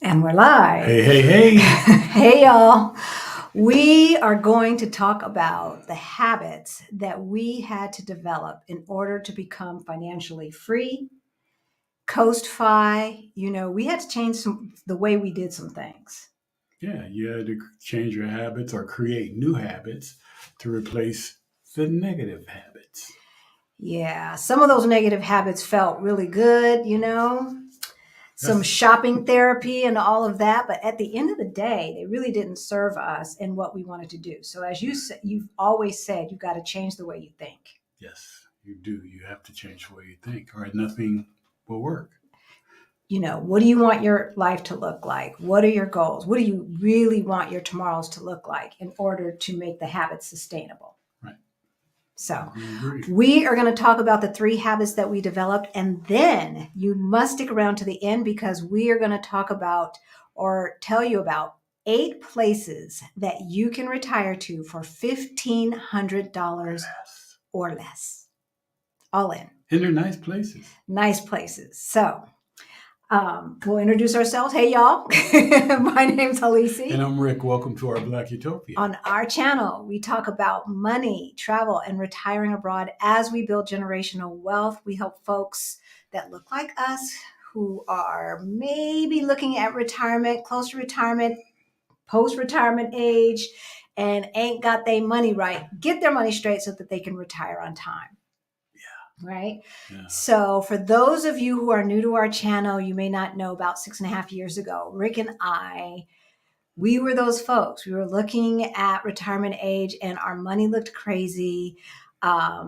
And we're live. Hey. Hey, y'all. We are going to talk about the habits that we had to develop in order to become financially free, coast-fi. We had to change the way we did some things. Yeah, you had to change your habits or create new habits to replace the negative habits. Yeah, some of those negative habits felt really good, some shopping therapy and all of that. But at the end of the day, they really didn't serve us in what we wanted to do. So as you've always said, you've got to change the way you think. Yes, you do. You have to change the way you think or nothing will work. What do you want your life to look like? What are your goals? What do you really want your tomorrows to look like in order to make the habits sustainable? Right. So we are going to talk about the 3 habits that we developed, and then you must stick around to the end because we are going to talk about or tell you about 8 places that you can retire to for $1,500 or less. All in. And they're nice places. Nice places. So we'll introduce ourselves. Hey, y'all. My name's Halisi. And I'm Rick. Welcome to our Black Utopia. On our channel, we talk about money, travel, and retiring abroad as we build generational wealth. We help folks that look like us who are maybe looking at retirement, close to retirement, post-retirement age, and ain't got their money right. Get their money straight so that they can retire on time. Right? Yeah. So for those of you who are new to our channel, you may not know about 6.5 years ago, Rick and we were those folks. We were looking at retirement age and our money looked crazy.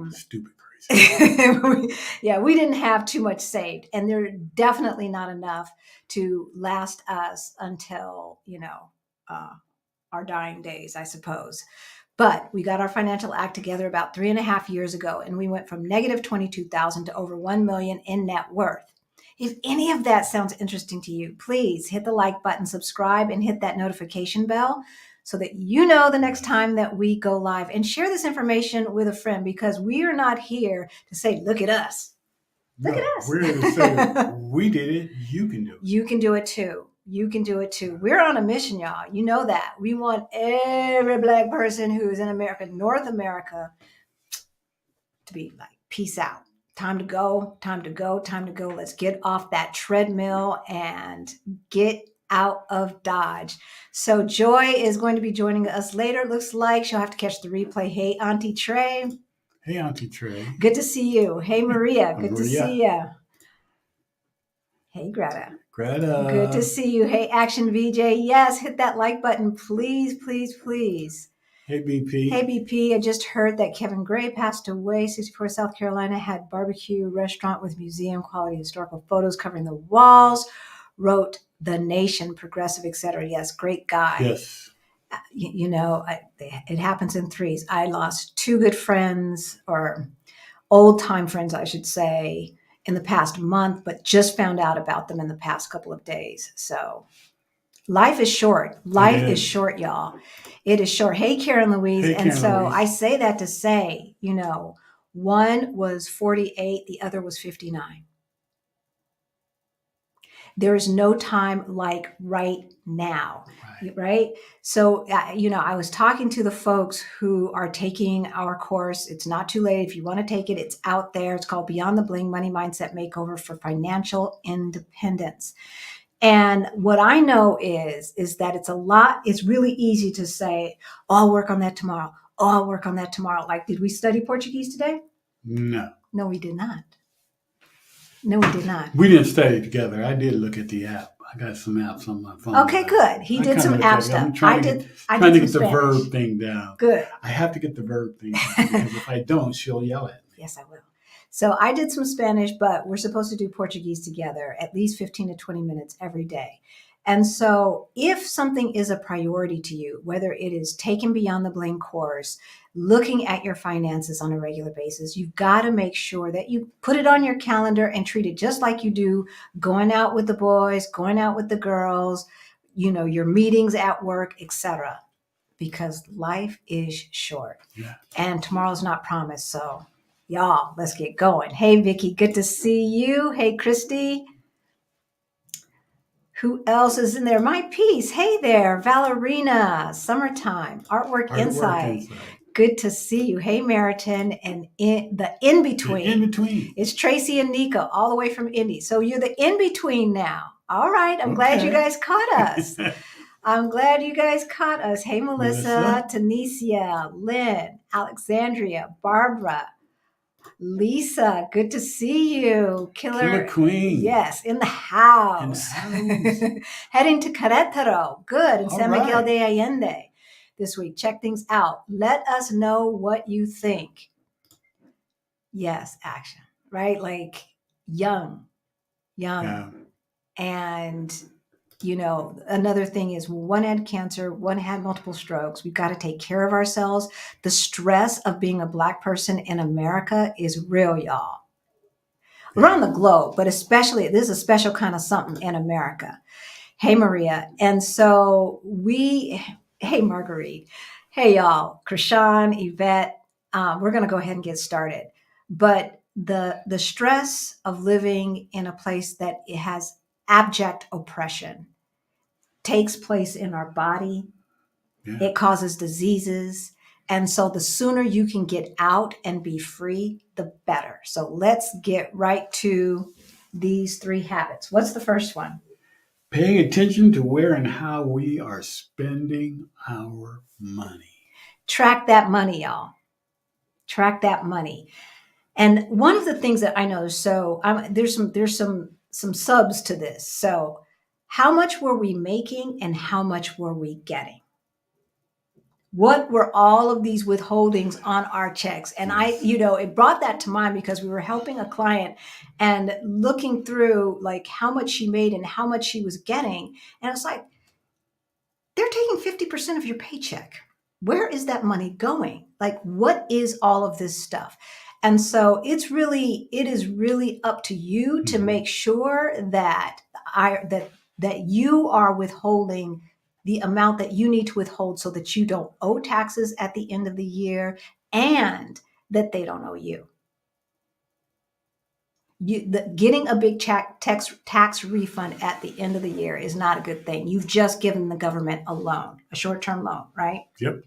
Stupid crazy. Yeah, we didn't have too much saved, and they're definitely not enough to last us until, our dying days, I suppose. But we got our financial act together about 3.5 years ago, and we went from negative 22,000 to over 1 million in net worth. If any of that sounds interesting to you, please hit the like button, subscribe, and hit that notification bell so that you know the next time that we go live, and share this information with a friend, because we are not here to say, look at us. Look at us. We're here to say, we did it. You can do it. You can do it too. You can do it too. We're on a mission, y'all. You know that. We want every Black person who is in America, North America, to be like, peace out. Time to go, time to go, time to go. Let's get off that treadmill and get out of Dodge. So Joy is going to be joining us later. Looks like she'll have to catch the replay. Hey, Auntie Trey. Hey, Auntie Trey. Good to see you. Hey, Maria. Good to see you. Hey, Greta. Good to see you. Hey, Action VJ. Yes, hit that like button, please, please, please. Hey, BP. Hey, BP. I just heard that Kevin Gray passed away. 64 South Carolina had barbecue restaurant with museum quality historical photos covering the walls. Wrote The Nation, progressive, etc. Yes, great guy. Yes. It happens in threes. I lost 2 good friends, or old time friends, I should say, in the past month, but just found out about them in the past couple of days. So life is short. Life is short, y'all. It is short. Hey, Karen Louise. Hey, and Karen so Louise. I say that to say, one was 48, the other was 59. There is no time like right now, right? So, I was talking to the folks who are taking our course. It's not too late. If you want to take it, it's out there. It's called Beyond the Bling Money Mindset Makeover for Financial Independence. And what I know is that it's really easy to say, oh, I'll work on that tomorrow. Oh, I'll work on that tomorrow. Like, did we study Portuguese today? No. No, we did not. No, we did not. We didn't study together. I did look at the app. I got some apps on my phone. Okay, good. He did some app stuff. I'm trying to get the verb thing down. Good. I have to get the verb thing down, because if I don't, she'll yell at me. Yes, I will. So I did some Spanish, but we're supposed to do Portuguese together at least 15 to 20 minutes every day. And so if something is a priority to you, whether it is taking Beyond the Bling course, looking at your finances on a regular basis, you've got to make sure that you put it on your calendar and treat it just like you do going out with the boys, going out with the girls, your meetings at work, etc. Because life is short. Yeah. And tomorrow's not promised. So y'all, let's get going. Hey, Vicky, good to see you. Hey, Christy. Who else is in there? My Peace. Hey there, Valerina. Summertime. Artwork Artwork Insight. Insight. Good to see you. Hey, Meriton. And in The in-between. in-between. It's Tracy and Nico, all the way from Indy. So you're the in-between now. All right. I'm glad you Okay. guys caught us. I'm glad you guys caught us. Hey, Melissa, Tanisha, Lynn, Alexandria, Barbara, Lisa, good to see you. Killer Queen. Yes, in the house. Heading to Querétaro. Good. In All San Miguel right. de Allende this week. Check things out. Let us know what you think. Yes, action, right? Like young. Yeah. And, you know, another thing is one had cancer, one had multiple strokes. We've got to take care of ourselves. The stress of being a Black person in America is real, y'all. Around the globe, but especially, this is a special kind of something in America. Hey, Maria. And so hey, Marguerite. Hey, y'all. Krishan, Yvette, we're going to go ahead and get started. But the stress of living in a place that it has abject oppression takes place in our body. Yeah. It causes diseases. And so the sooner you can get out and be free, the better. So let's get right to these 3 habits. What's the first one? Paying attention to where and how we are spending our money. Track that money, y'all. Track that money. And one of the things that I know, so there's some subs to this. So how much were we making and how much were we getting? What were all of these withholdings on our checks? And it brought that to mind because we were helping a client and looking through like how much she made and how much she was getting. And it's like, they're taking 50% of your paycheck. Where is that money going? Like, what is all of this stuff? And so it is really up to you to make sure that you are withholding the amount that you need to withhold so that you don't owe taxes at the end of the year and that they don't owe you. Getting a big tax refund at the end of the year is not a good thing. You've just given the government a loan, a short-term loan, right? Yep.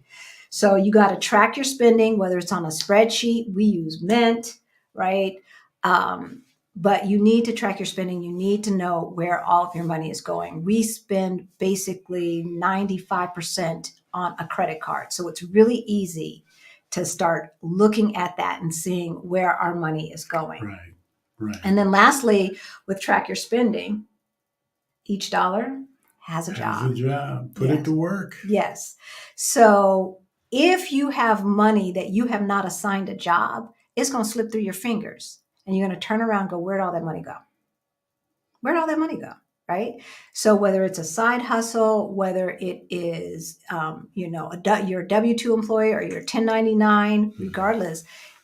So you got to track your spending, whether it's on a spreadsheet. We use Mint, right? But you need to track your spending. You need to know where all of your money is going. We spend basically 95% on a credit card. So it's really easy to start looking at that and seeing where our money is going. Right. And then lastly, with track your spending, each dollar has a job. Has a job. Put it to work. Yes. So if you have money that you have not assigned a job, it's going to slip through your fingers. And you're going to turn around and go, where'd all that money go? Where'd all that money go? Right? So whether it's a side hustle, whether it is, you're a W-2 employee or you're 1099, regardless,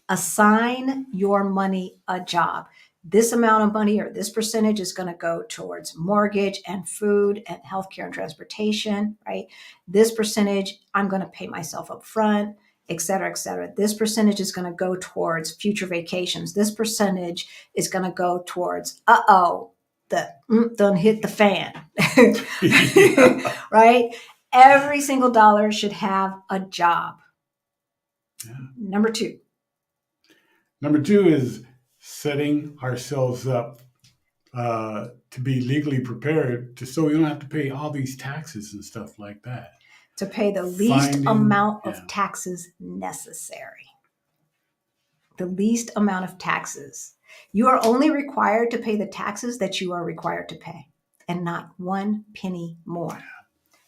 assign your money a job. This amount of money or this percentage is going to go towards mortgage and food and healthcare and transportation, right? This percentage, I'm going to pay myself up front, et cetera, et cetera. This percentage is going to go towards future vacations. This percentage is going to go towards, done hit the fan, right? Every single dollar should have a job. Yeah. Number two is setting ourselves up to be legally prepared so we don't have to pay all these taxes and stuff like that. To pay the least amount of taxes necessary. The least amount of taxes. You are only required to pay the taxes that you are required to pay and not 1 penny more,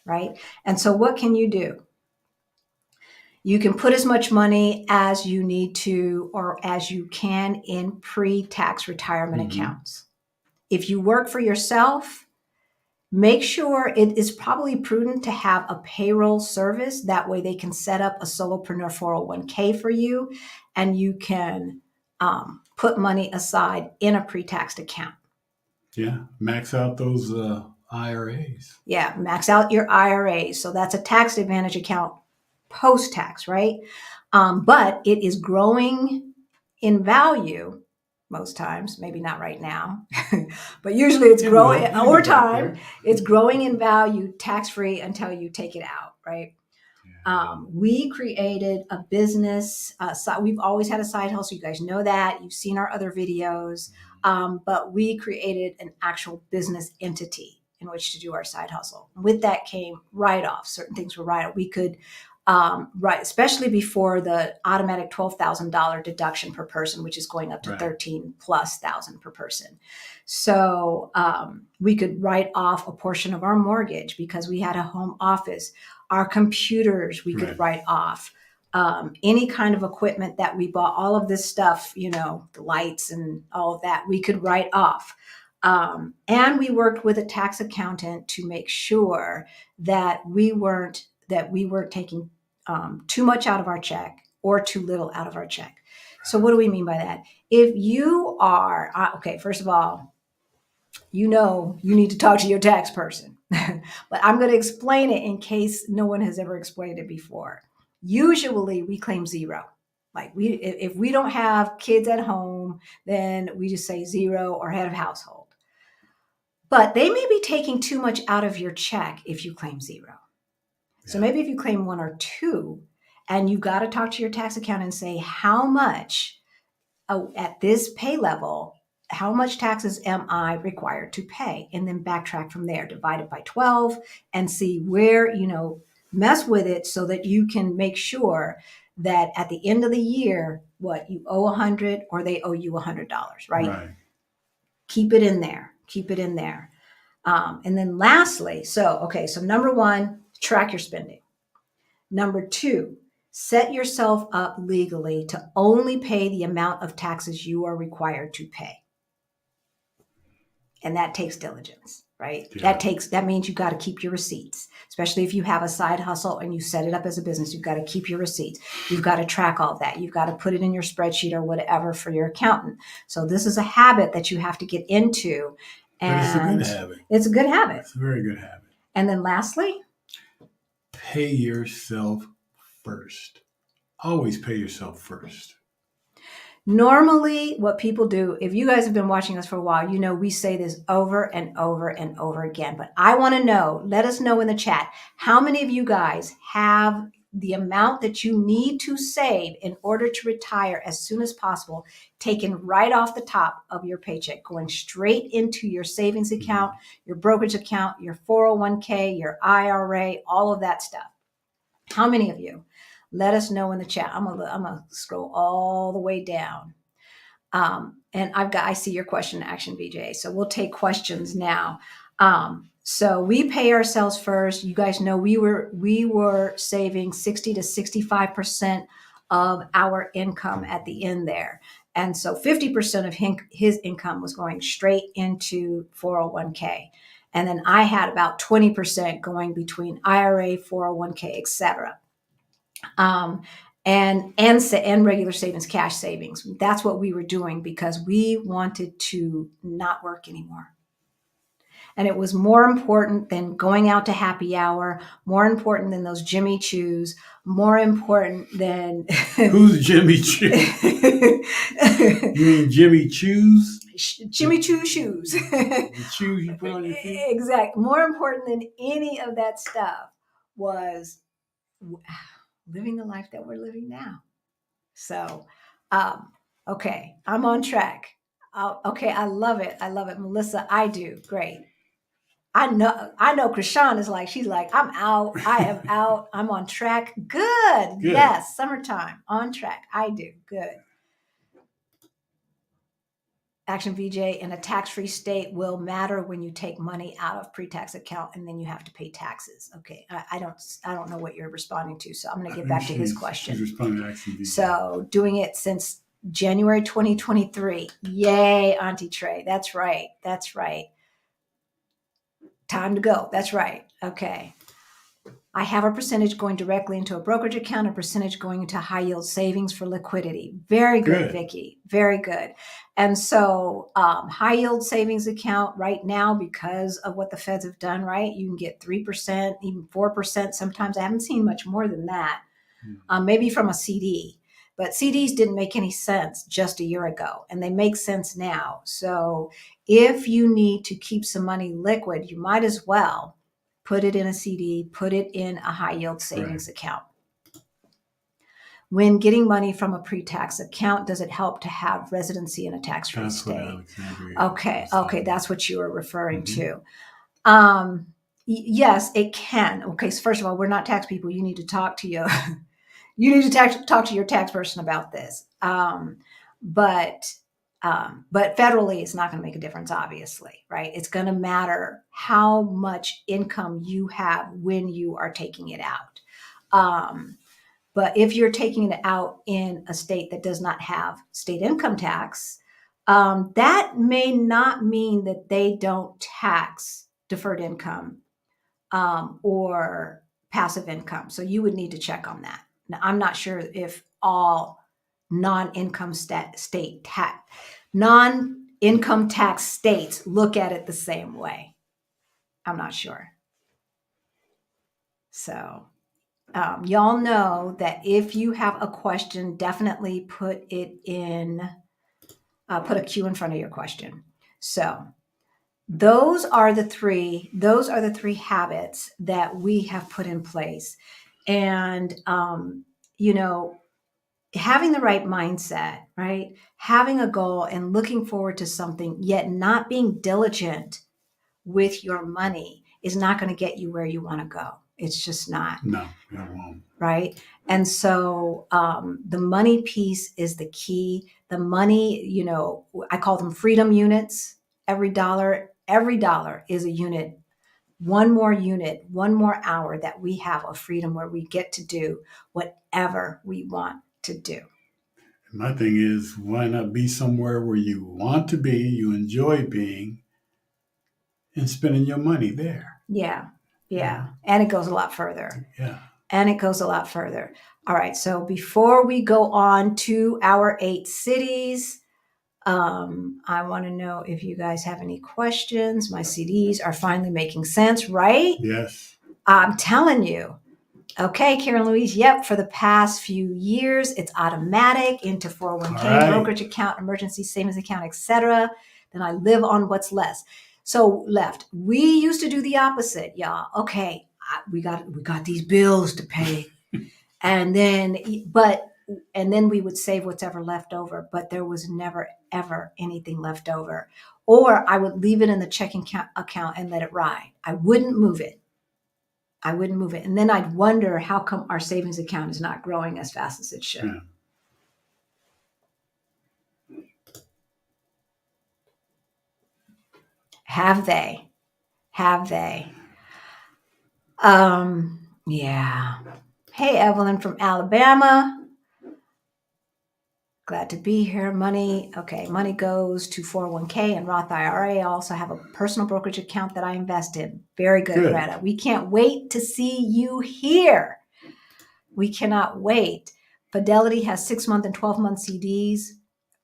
right? And so what can you do? You can put as much money as you need to or as you can in pre-tax retirement accounts. If you work for yourself, make sure it is probably prudent to have a payroll service. That way they can set up a solopreneur 401k for you and you can put money aside in a pre-taxed account. Yeah, max out those IRAs. Yeah, max out your IRAs. So that's a tax advantage account post-tax, right? But it is growing in value most times, maybe not right now, but usually it's It growing will. It'll over get back time. there. It's growing in value, tax-free until you take it out, right? Yeah. We created a business. We've always had a side hustle. You guys know that. You've seen our other videos. But we created an actual business entity in which to do our side hustle. With that came write-offs. Certain things were write-off. We could, especially before the automatic $12,000 deduction per person, which is going up to Right. 13 plus thousand per person. So we could write off a portion of our mortgage because we had a home office. Our computers we could write off. Any kind of equipment that we bought, all of this stuff, the lights and all of that, we could write off. And we worked with a tax accountant to make sure that we weren't taking too much out of our check or too little out of our check. So what do we mean by that? If you are, okay, first of all, you need to talk to your tax person, but I'm going to explain it in case no one has ever explained it before. Usually we claim zero. Like if we don't have kids at home, then we just say zero or head of household. But they may be taking too much out of your check if you claim zero. So maybe if you claim one or two, and you've got to talk to your tax accountant and say, how much at this pay level, how much taxes am I required to pay? And then backtrack from there, divide it by 12 and see where, mess with it so that you can make sure that at the end of the year, you owe 100 or they owe you $100, right? Right. Keep it in there. And then lastly, so number one, track your spending. Number two, set yourself up legally to only pay the amount of taxes you are required to pay. And that takes diligence, right? Yeah. That means you've got to keep your receipts, especially if you have a side hustle and you set it up as a business. You've got to keep your receipts. You've got to track all of that. You've got to put it in your spreadsheet or whatever for your accountant. So this is a habit that you have to get into. And but it's a good habit. It's a good habit. It's a very good habit. And then lastly, pay yourself first. Always pay yourself first. Normally, what people do, if you guys have been watching us for a while, we say this over and over and over again. But I want to know, let us know in the chat, how many of you guys have the amount that you need to save in order to retire as soon as possible, taken right off the top of your paycheck, going straight into your savings account, your brokerage account, your 401k, your IRA, all of that stuff? How many of you? Let us know in the chat. I'm gonna scroll all the way down. And I see your question in action, VJ. So we'll take questions now. So we pay ourselves first. You guys know we were saving 60 to 65% of our income at the end there. And so 50% of his income was going straight into 401k. And then I had about 20% going between IRA, 401k, et cetera. And regular savings, cash savings. That's what we were doing because we wanted to not work anymore. And it was more important than going out to happy hour, more important than those Jimmy Choos, more important than... Who's Jimmy Choo? You mean Jimmy Choos? Jimmy Choo shoes. The shoes you put on your feet? Exactly. More important than any of that stuff was living the life that we're living now. So, okay, I'm on track. Okay, I love it. Melissa, I do. Great. I know Krishan is she's like, I'm out. I am out. I'm on track. Good. Yes. Summertime on track. I do. Good. Action VJ, in a tax-free state will matter when you take money out of pre-tax account and then you have to pay taxes. Okay. I don't know what you're responding to. So I'm going to get back to his question. She's responding to Action VJ. So doing it since January 2023. Yay, Auntie Trey. That's right. Time to go. That's right. Okay. I have a percentage going directly into a brokerage account, a percentage going into high yield savings for liquidity. Very good, Vicki. Very good. And so high yield savings account right now, because of what the feds have done, right? You can get 3%, even 4%. Sometimes I haven't seen much more than that. Maybe from a CD. But CDs didn't make any sense just a year ago, and they make sense now. So if you need to keep some money liquid, you might as well put it in a CD, put it in a high yield savings account. When getting money from a pre-tax account, does it help to have residency in a tax-free state? Okay, that's what you were referring to. Yes, it can. Okay, so first of all, we're not tax people. You need to talk to your talk to your tax person about this. But federally, it's not going to make a difference, obviously, right? It's going to matter how much income you have when you are taking it out. But if you're taking it out in a state that does not have state income tax, that may not mean that they don't tax deferred income or passive income. So you would need to check on that. Now, I'm not sure if all non-income tax states look at it the same way. I'm not sure. So y'all know that if you have a question, definitely put a Q in front of your question. So those are the three habits that we have put in place. And, having the right mindset, right? Having a goal and looking forward to something, yet not being diligent with your money is not going to get you where you want to go. It's just not. No, it won't. Right. And so the money piece is the key. The money, I call them freedom units. Every dollar is a unit. One more unit, one more hour that we have of freedom where we get to do whatever we want to do. My thing is, why not be somewhere where you want to be, you enjoy being, and spending your money there? Yeah. And it goes a lot further. Yeah. All right. So before we go on to our 8 cities, I want to know if you guys have any questions. My CDs are finally making sense, right? Yes. I'm telling you. Okay, Karen Louise. Yep. For the past few years, it's automatic into 401k, brokerage account, emergency savings account, etc. Then I live on what's left. We used to do the opposite, y'all. Okay, we got these bills to pay, and then we would save what's ever left over. But there was never ever anything left over, or I would leave it in the checking account and let it ride. I wouldn't move it. And then I'd wonder how come our savings account is not growing as fast as it should. Yeah. Have they? Yeah. Hey, Evelyn from Alabama. Glad to be here. Money goes to 401k and Roth IRA. I also have a personal brokerage account that I invest in. Very good, Greta. We can't wait to see you here. We cannot wait. Fidelity has 6-month and 12-month CDs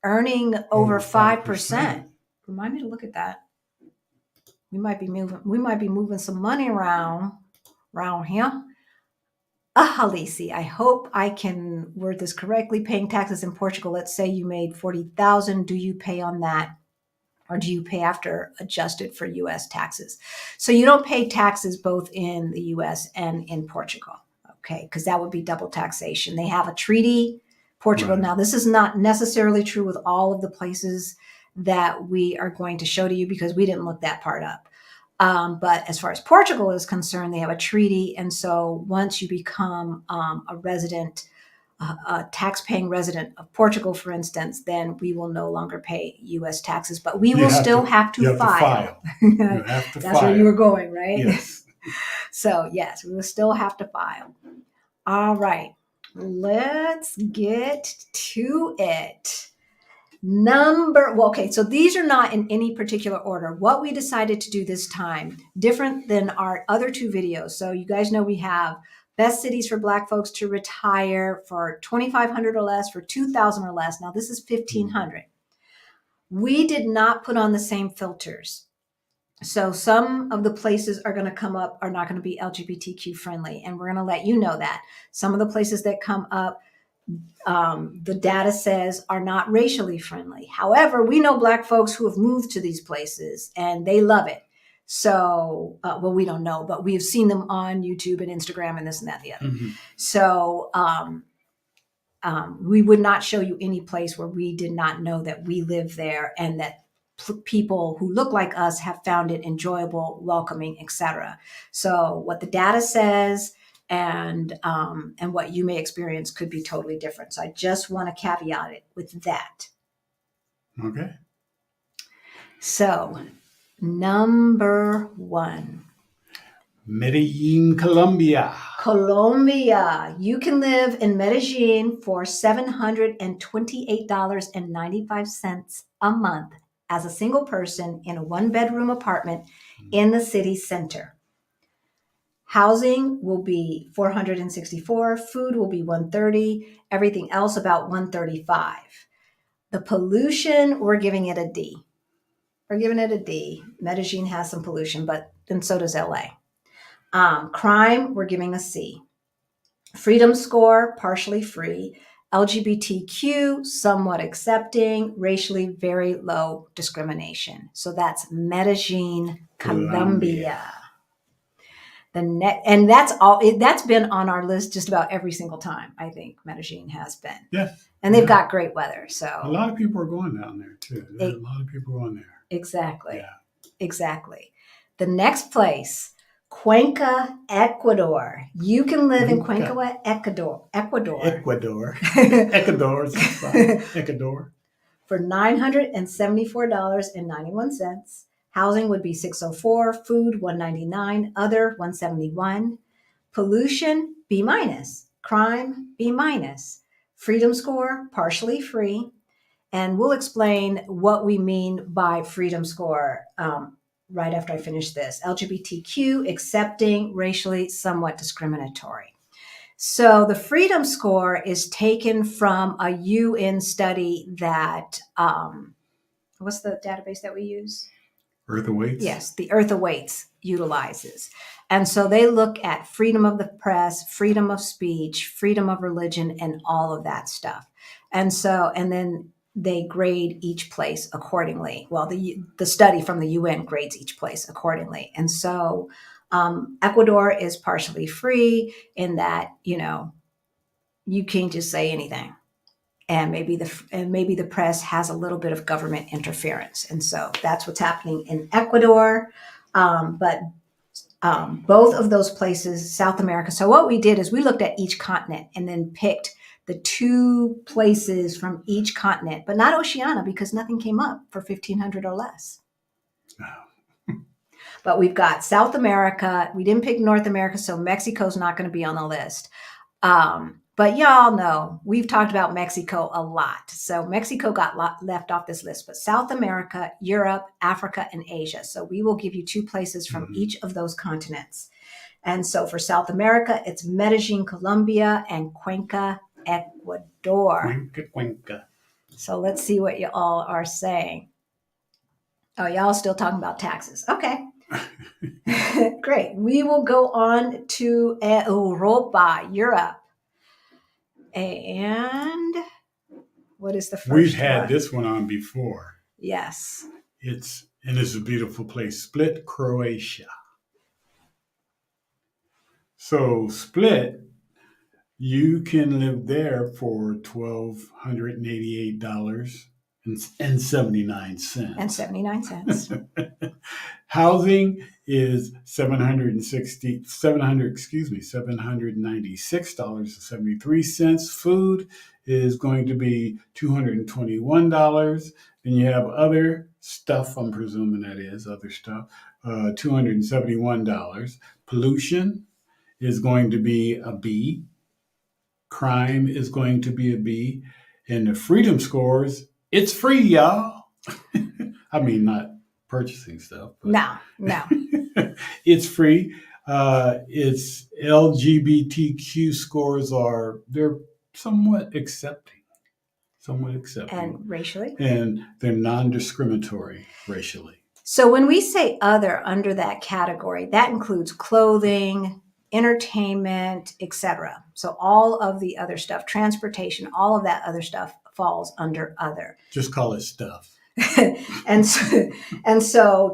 earning over 5%. Remind me to look at that. We might be moving some money around here. Halisi, I hope I can word this correctly. Paying taxes in Portugal. Let's say you made $40,000. Do you pay on that, or do you pay after adjusted for U.S. taxes? So you don't pay taxes both in the U.S. and in Portugal, okay? Because that would be double taxation. They have a treaty, Portugal. Right. Now, this is not necessarily true with all of the places that we are going to show to you because we didn't look that part up. But as far as Portugal is concerned, they have a treaty. And so once you become a resident, a tax-paying resident of Portugal, for instance, then we will no longer pay U.S. taxes, but we will still have to file. You have to That's where you were going, right? Yes. So, yes, we will still have to file. All right, let's get to it. So these are not in any particular order. What we decided to do this time, different than our other 2 videos. So you guys know we have best cities for Black folks to retire for $2,500 or less, for $2,000 or less. Now this is $1,500. We did not put on the same filters. So some of the places are going to come up are not going to be LGBTQ friendly. And we're going to let you know that. Some of the places that come up the data says are not racially friendly. However, we know Black folks who have moved to these places and they love it. So, well, we don't know, but we've seen them on YouTube and Instagram and this and that, the other. Mm-hmm. So, we would not show you any place where we did not know that we live there and that people who look like us have found it enjoyable, welcoming, etc. So what the data says and what you may experience could be totally different. So I just want to caveat it with that. Okay. So number 1. Medellin, Colombia. Colombia. You can live in Medellin for $728.95 a month as a single person in a 1-bedroom apartment in the city center. Housing will be $464, food will be $130, everything else about $135. The pollution, we're giving it a D. We're giving it a D. Medellin has some pollution, but then so does LA. Crime, we're giving a C. Freedom score, partially free. LGBTQ, somewhat accepting. Racially, very low discrimination. So that's Medellin, Colombia. And that's all. That's been on our list just about every single time. I think Medellin has been. Yes. And they've got great weather. So a lot of people are going down there too. There's a lot of people going there. Exactly. Yeah. Exactly. The next place, Cuenca, Ecuador. You can live in Cuenca, Ecuador. Ecuador for $974.91. Housing would be $604, food $199, other $171. Pollution B-, crime B-, freedom score partially free, and we'll explain what we mean by freedom score right after I finish this. LGBTQ, accepting, racially somewhat discriminatory. So the freedom score is taken from a UN study that, what's the database that we use? Earth Awaits? Yes, the Earth Awaits utilizes. And so they look at freedom of the press, freedom of speech, freedom of religion, and all of that stuff. And then they grade each place accordingly. Well, the study from the UN grades each place accordingly. And so Ecuador is partially free in that, you can't just say anything. And maybe the press has a little bit of government interference. And so that's what's happening in Ecuador. But both of those places, South America. So what we did is we looked at each continent and then picked the 2 places from each continent, but not Oceania because nothing came up for 1,500 or less. But we've got South America. We didn't pick North America, so Mexico's not going to be on the list. But y'all know we've talked about Mexico a lot. So Mexico got left off this list, but South America, Europe, Africa, and Asia. So we will give you 2 places from each of those continents. And so for South America, it's Medellin, Colombia, and Cuenca, Ecuador. Cuenca. So let's see what you all are saying. Oh, y'all still talking about taxes. Okay. Great. We will go on to Europa, Europe. And what is the first We've had one? this one on before. Yes. It's a beautiful place. Split, Croatia. So Split, you can live there for $1,288.79. Housing is $796.73. Food is going to be $221. Then you have other stuff, I'm presuming that is other stuff, $271. Pollution is going to be a B. Crime is going to be a B. And the freedom scores, it's free, y'all. I mean, not purchasing stuff. No. It's free. Its LGBTQ scores they're somewhat accepting. And racially? And they're non-discriminatory racially. So when we say other under that category, that includes clothing, entertainment, etc. So all of the other stuff, transportation, all of that other stuff falls under other. Just call it stuff. and so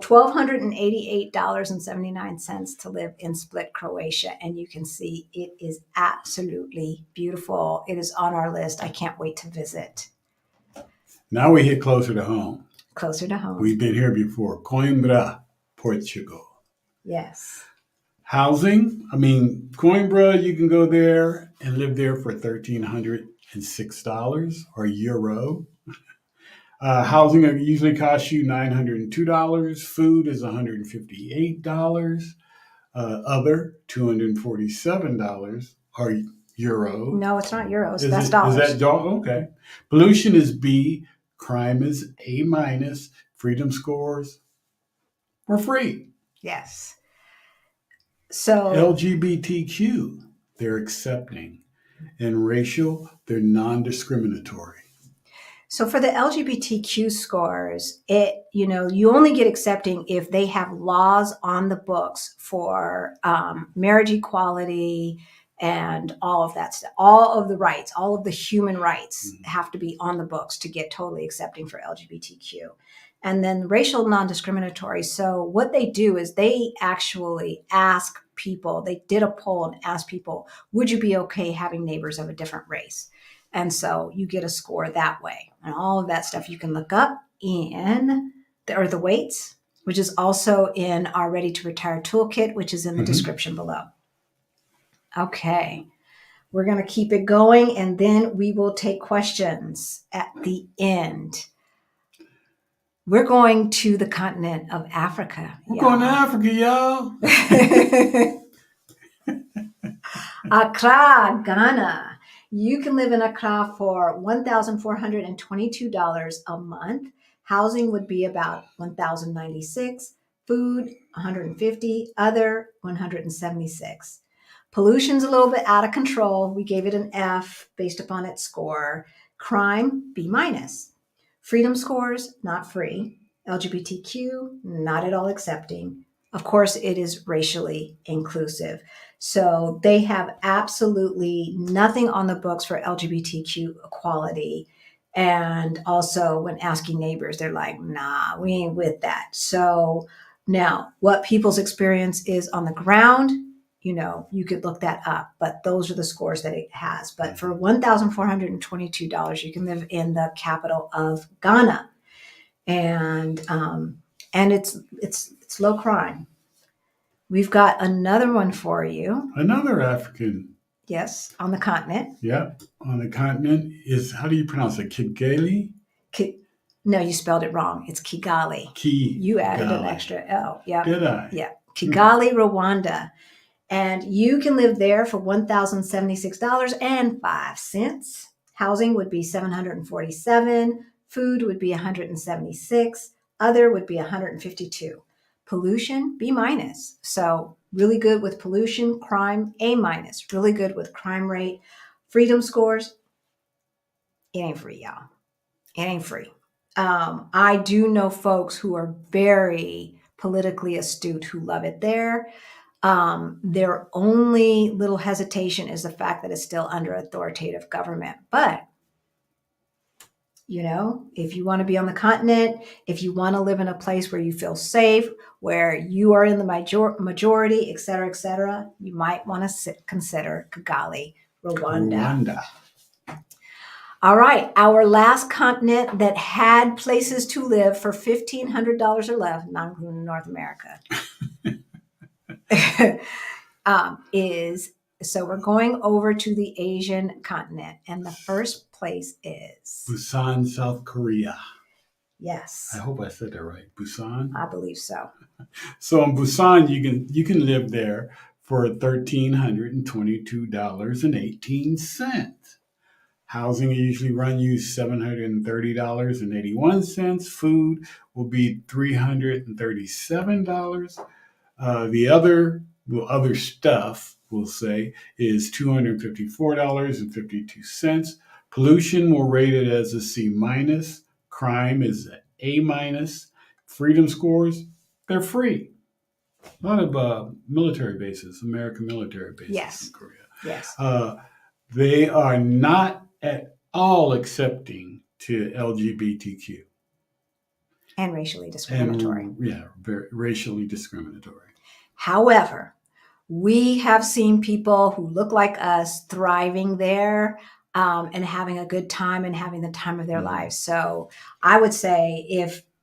$1,288.79 to live in Split, Croatia. And you can see it is absolutely beautiful. It is on our list. I can't wait to visit. Now we hit closer to home. Closer to home. We've been here before. Coimbra, Portugal. Yes. Housing, Coimbra, you can go there and live there for $1,306 or euro. Housing usually costs you $902. Food is $158. Other $247 or euro. No, it's not euros. That's dollars. Is that dollar? Okay. Pollution is B. Crime is A minus. Freedom scores are free. Yes. So LGBTQ, they're accepting. And racial, they're non-discriminatory. So for the LGBTQ scores, you only get accepting if they have laws on the books for marriage equality and all of that stuff. All of the rights, all of the human rights have to be on the books to get totally accepting for LGBTQ. And then racial non-discriminatory. So what they do is they actually ask people, they did a poll and asked people, would you be okay having neighbors of a different race? And so you get a score that way. And all of that stuff you can look up in the weights, which is also in our Ready to Retire toolkit, which is in the description below. Okay. We're going to keep it going, and then we will take questions at the end. We're going to the continent of Africa. We're going to Africa, y'all. Accra, Ghana. You can live in Accra for $1,422 a month. Housing would be about $1,096. Food, $150. Other, $176. Pollution's a little bit out of control. We gave it an F based upon its score. Crime, B minus. Freedom scores, not free. LGBTQ, not at all accepting. Of course, it is racially inclusive. So they have absolutely nothing on the books for LGBTQ equality. And also when asking neighbors, they're like, nah, we ain't with that. So now what people's experience is on the ground, you could look that up, but those are the scores that it has. But for $1,422, you can live in the capital of Ghana. And it's low crime. We've got another one for you. Another African. Yes, on the continent. Yeah, on the continent is, how do you pronounce it? Kigali? No, you spelled it wrong. It's Kigali. You added an extra L. Yeah. Did I? Yeah. Kigali, Rwanda. And you can live there for $1,076.05. Housing would be $747. Food would be $176. Other would be $152. Pollution, B minus. So really good with pollution. Crime, A minus. Really good with crime rate. Freedom scores, it ain't free, y'all. It ain't free. I do know folks who are very politically astute who love it there. Their only little hesitation is the fact that it's still under authoritative government. But, if you want to be on the continent, if you want to live in a place where you feel safe, where you are in the majority, et cetera, you might want to consider Kigali, Rwanda. All right. Our last continent that had places to live for $1,500 or less, not including North America. So we're going over to the Asian continent, and the first place is Busan, South Korea. Yes. I hope I said that right. Busan? I believe so. So in Busan, you can live there for $1,322.18. Housing will usually run you $730.81. Food will be $337. The other stuff, we'll say, is $254.52. Pollution will rate it as a C minus. Crime is an A minus. Freedom scores, they're free. A lot of military bases, American military bases in Yes. Korea. Yes. Uh, they are not at all accepting to LGBTQ And racially discriminatory. and yeah, very racially discriminatory. However, we have seen people who look like us thriving there, and having a good time and having the time of their Mm. lives. So I would say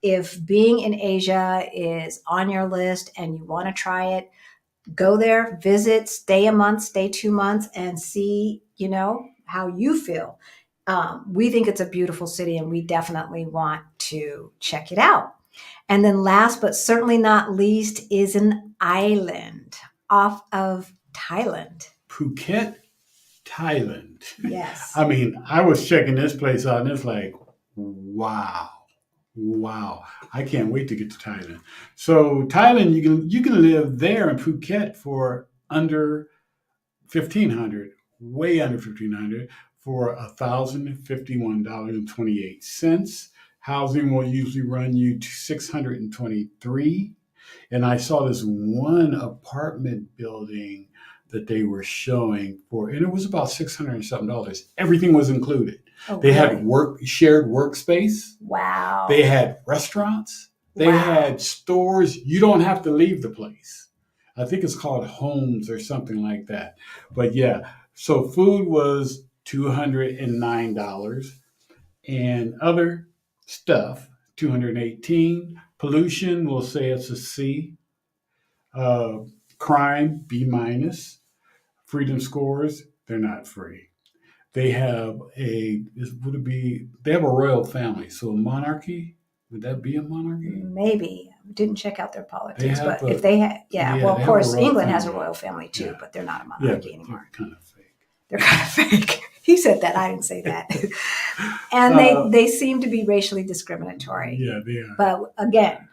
if being in Asia is on your list and you want to try it, go there, visit, stay a month, stay 2 months, and see, how you feel. We think it's a beautiful city, and we definitely want to check it out. And then, last but certainly not least, is an island off of Thailand. Phuket, Thailand. Yes. I mean, I was checking this place out, and it's like, wow, wow! I can't wait to get to Thailand. So Thailand, you can live there in Phuket for under 1,500, way under 1,500, for $1,051.28. Housing will usually run you to 623. And I saw this one apartment building that they were showing for, and it was about 600 and something dollars. Everything was included. Oh, They really? had shared workspace. Wow. They had restaurants. They Wow. had stores. You don't have to leave the place. I think it's called Homes or something like that. But yeah, so food was $209 and other stuff, 218. Pollution, we'll say it's a C. Uh, Crime, B minus. Freedom scores, they're not free. They have would it be, they have a royal family. So a monarchy, would that be a monarchy? Maybe. Didn't check out their They politics, have but if they yeah, yeah, well, they of have a course, royal England has a family. royal family too, Yeah. but they're not a Yeah, monarchy but anymore. they're kind of fake. They're kind of fake. He said that. I didn't say that. And they seem to be racially discriminatory. Yeah, they are. But again,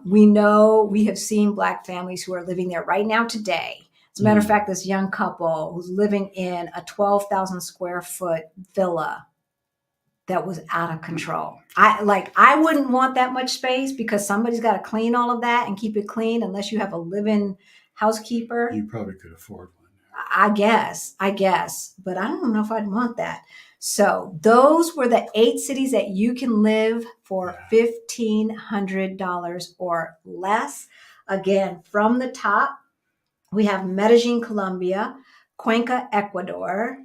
we know, we have seen Black families who are living there right now today. As a matter of fact, this young couple who's living in a 12,000 square foot villa that was out of control. I wouldn't want that much space because somebody's got to clean all of that and keep it clean unless you have a live-in housekeeper. You probably could afford one. I guess, but I don't know if I'd want that. So those were the 8 cities that you can live for $1,500 or less. Again, from the top, we have Medellin, Colombia, Cuenca, Ecuador.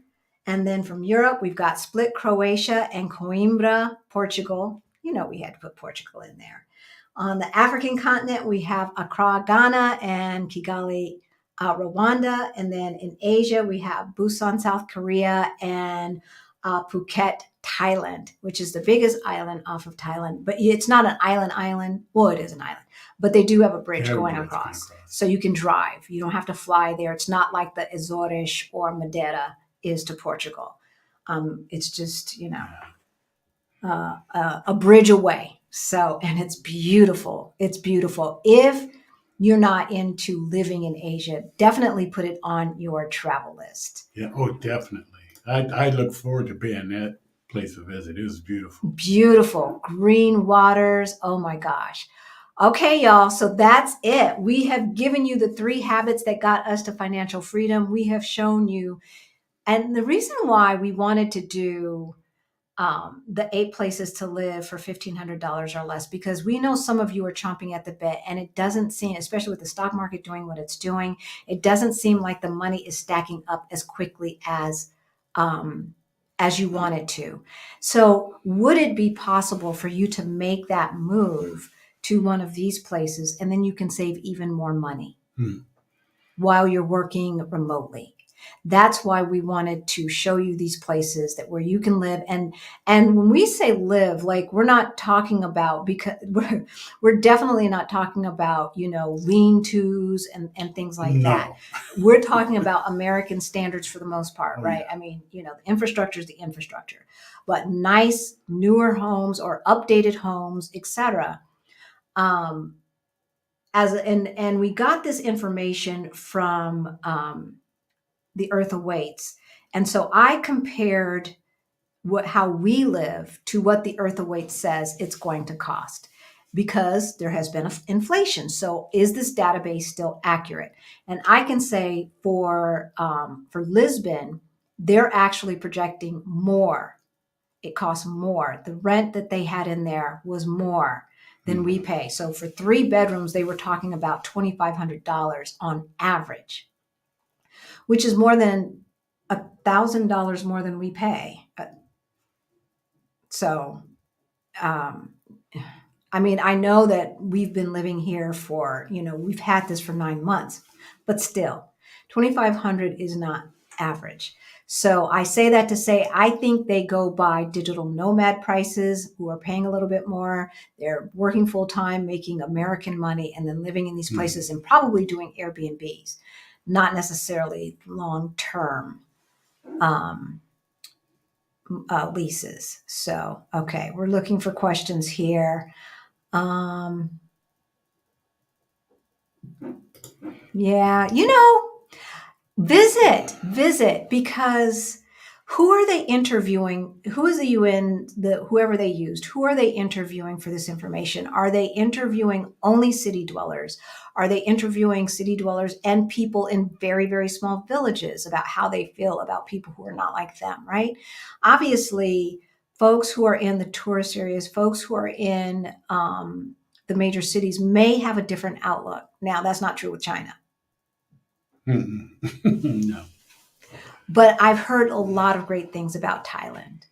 And then from Europe, we've got Split, Croatia, and Coimbra, Portugal. We had to put Portugal in there. On the African continent, we have Accra, Ghana, and Kigali, Rwanda. And then in Asia, we have Busan, South Korea, and Phuket, Thailand, which is the biggest island off of Thailand. But it's not an island. Well, it is an island, but they do have a bridge going across. So you can drive. You don't have to fly there. It's not like the Azores or Madeira is to Portugal. It's just, a bridge away. So, and it's beautiful. It's beautiful. If you're not into living in Asia, definitely put it on your travel list. Yeah, oh, definitely. I look forward to being that place to visit. It was beautiful. Beautiful. Green waters. Oh my gosh. Okay, y'all. So that's it. We have given you the 3 habits that got us to financial freedom. We have shown you. And the reason why we wanted to do the 8 places to live for $1,500 or less, because we know some of you are chomping at the bit, and it doesn't seem, especially with the stock market doing what it's doing, it doesn't seem like the money is stacking up as quickly as you want it to. So would it be possible for you to make that move to one of these places, and then you can save even more money while you're working remotely? That's why we wanted to show you these places where you can live. And when we say live, like, we're not talking about, because we're definitely not talking about, lean-tos and things like that. We're talking about American standards for the most part, right? I mean, the infrastructure is the infrastructure, but nice, newer homes or updated homes, etc. And we got this information from the Earth Awaits. And so I compared how we live to what the Earth Awaits says it's going to cost. because there has been inflation. So is this database still accurate? And I can say for Lisbon, they're actually projecting more. It costs more. The rent that they had in there was more than we pay. So for 3 bedrooms, they were talking about $2,500 on average, which is more than $1,000 more than we pay. So, I mean, I know that we've been living here for, we've had this for 9 months, but still, 2,500 is not average. So I say that to say, I think they go by digital nomad prices who are paying a little bit more. They're working full time, making American money, and then living in these places and probably doing Airbnbs, not necessarily long-term leases. So, okay, we're looking for questions here. Yeah, visit because who are they interviewing? Who is the UN, whoever they used? Who are they interviewing for this information? Are they interviewing only city dwellers? Are they interviewing city dwellers and people in very, very small villages about how they feel about people who are not like them, right? Obviously, folks who are in the tourist areas, folks who are in the major cities may have a different outlook. Now, that's not true with China. No. But I've heard a lot of great things about Thailand.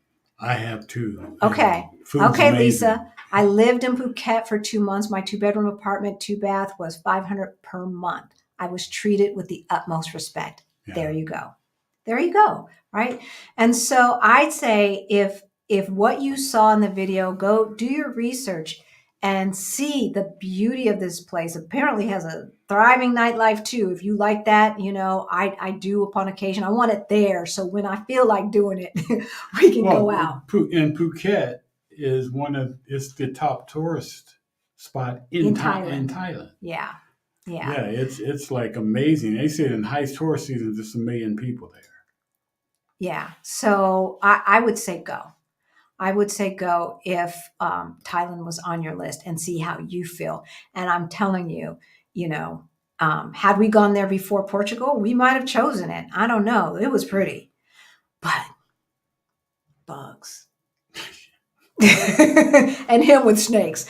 I have too. Okay. Food's Okay, amazing. Lisa. I lived in Phuket for 2 months. My 2-bedroom apartment, 2-bath was $500 per month. I was treated with the utmost respect. Yeah. There you go. There you go. Right. And so I'd say if what you saw in the video, go do your research and see the beauty of this place. Apparently has a thriving nightlife too. If you like that, I do upon occasion. I want it there. So when I feel like doing it, we can go out. And Phuket is it's the top tourist spot in Thailand. Yeah. Yeah, it's like amazing. They said in high tourist season, there's 1 million people there. Yeah. So I would say go. I would say go if Thailand was on your list and see how you feel. And I'm telling you, had we gone there before Portugal, we might have chosen it. I don't know. It was pretty, but bugs and him with snakes.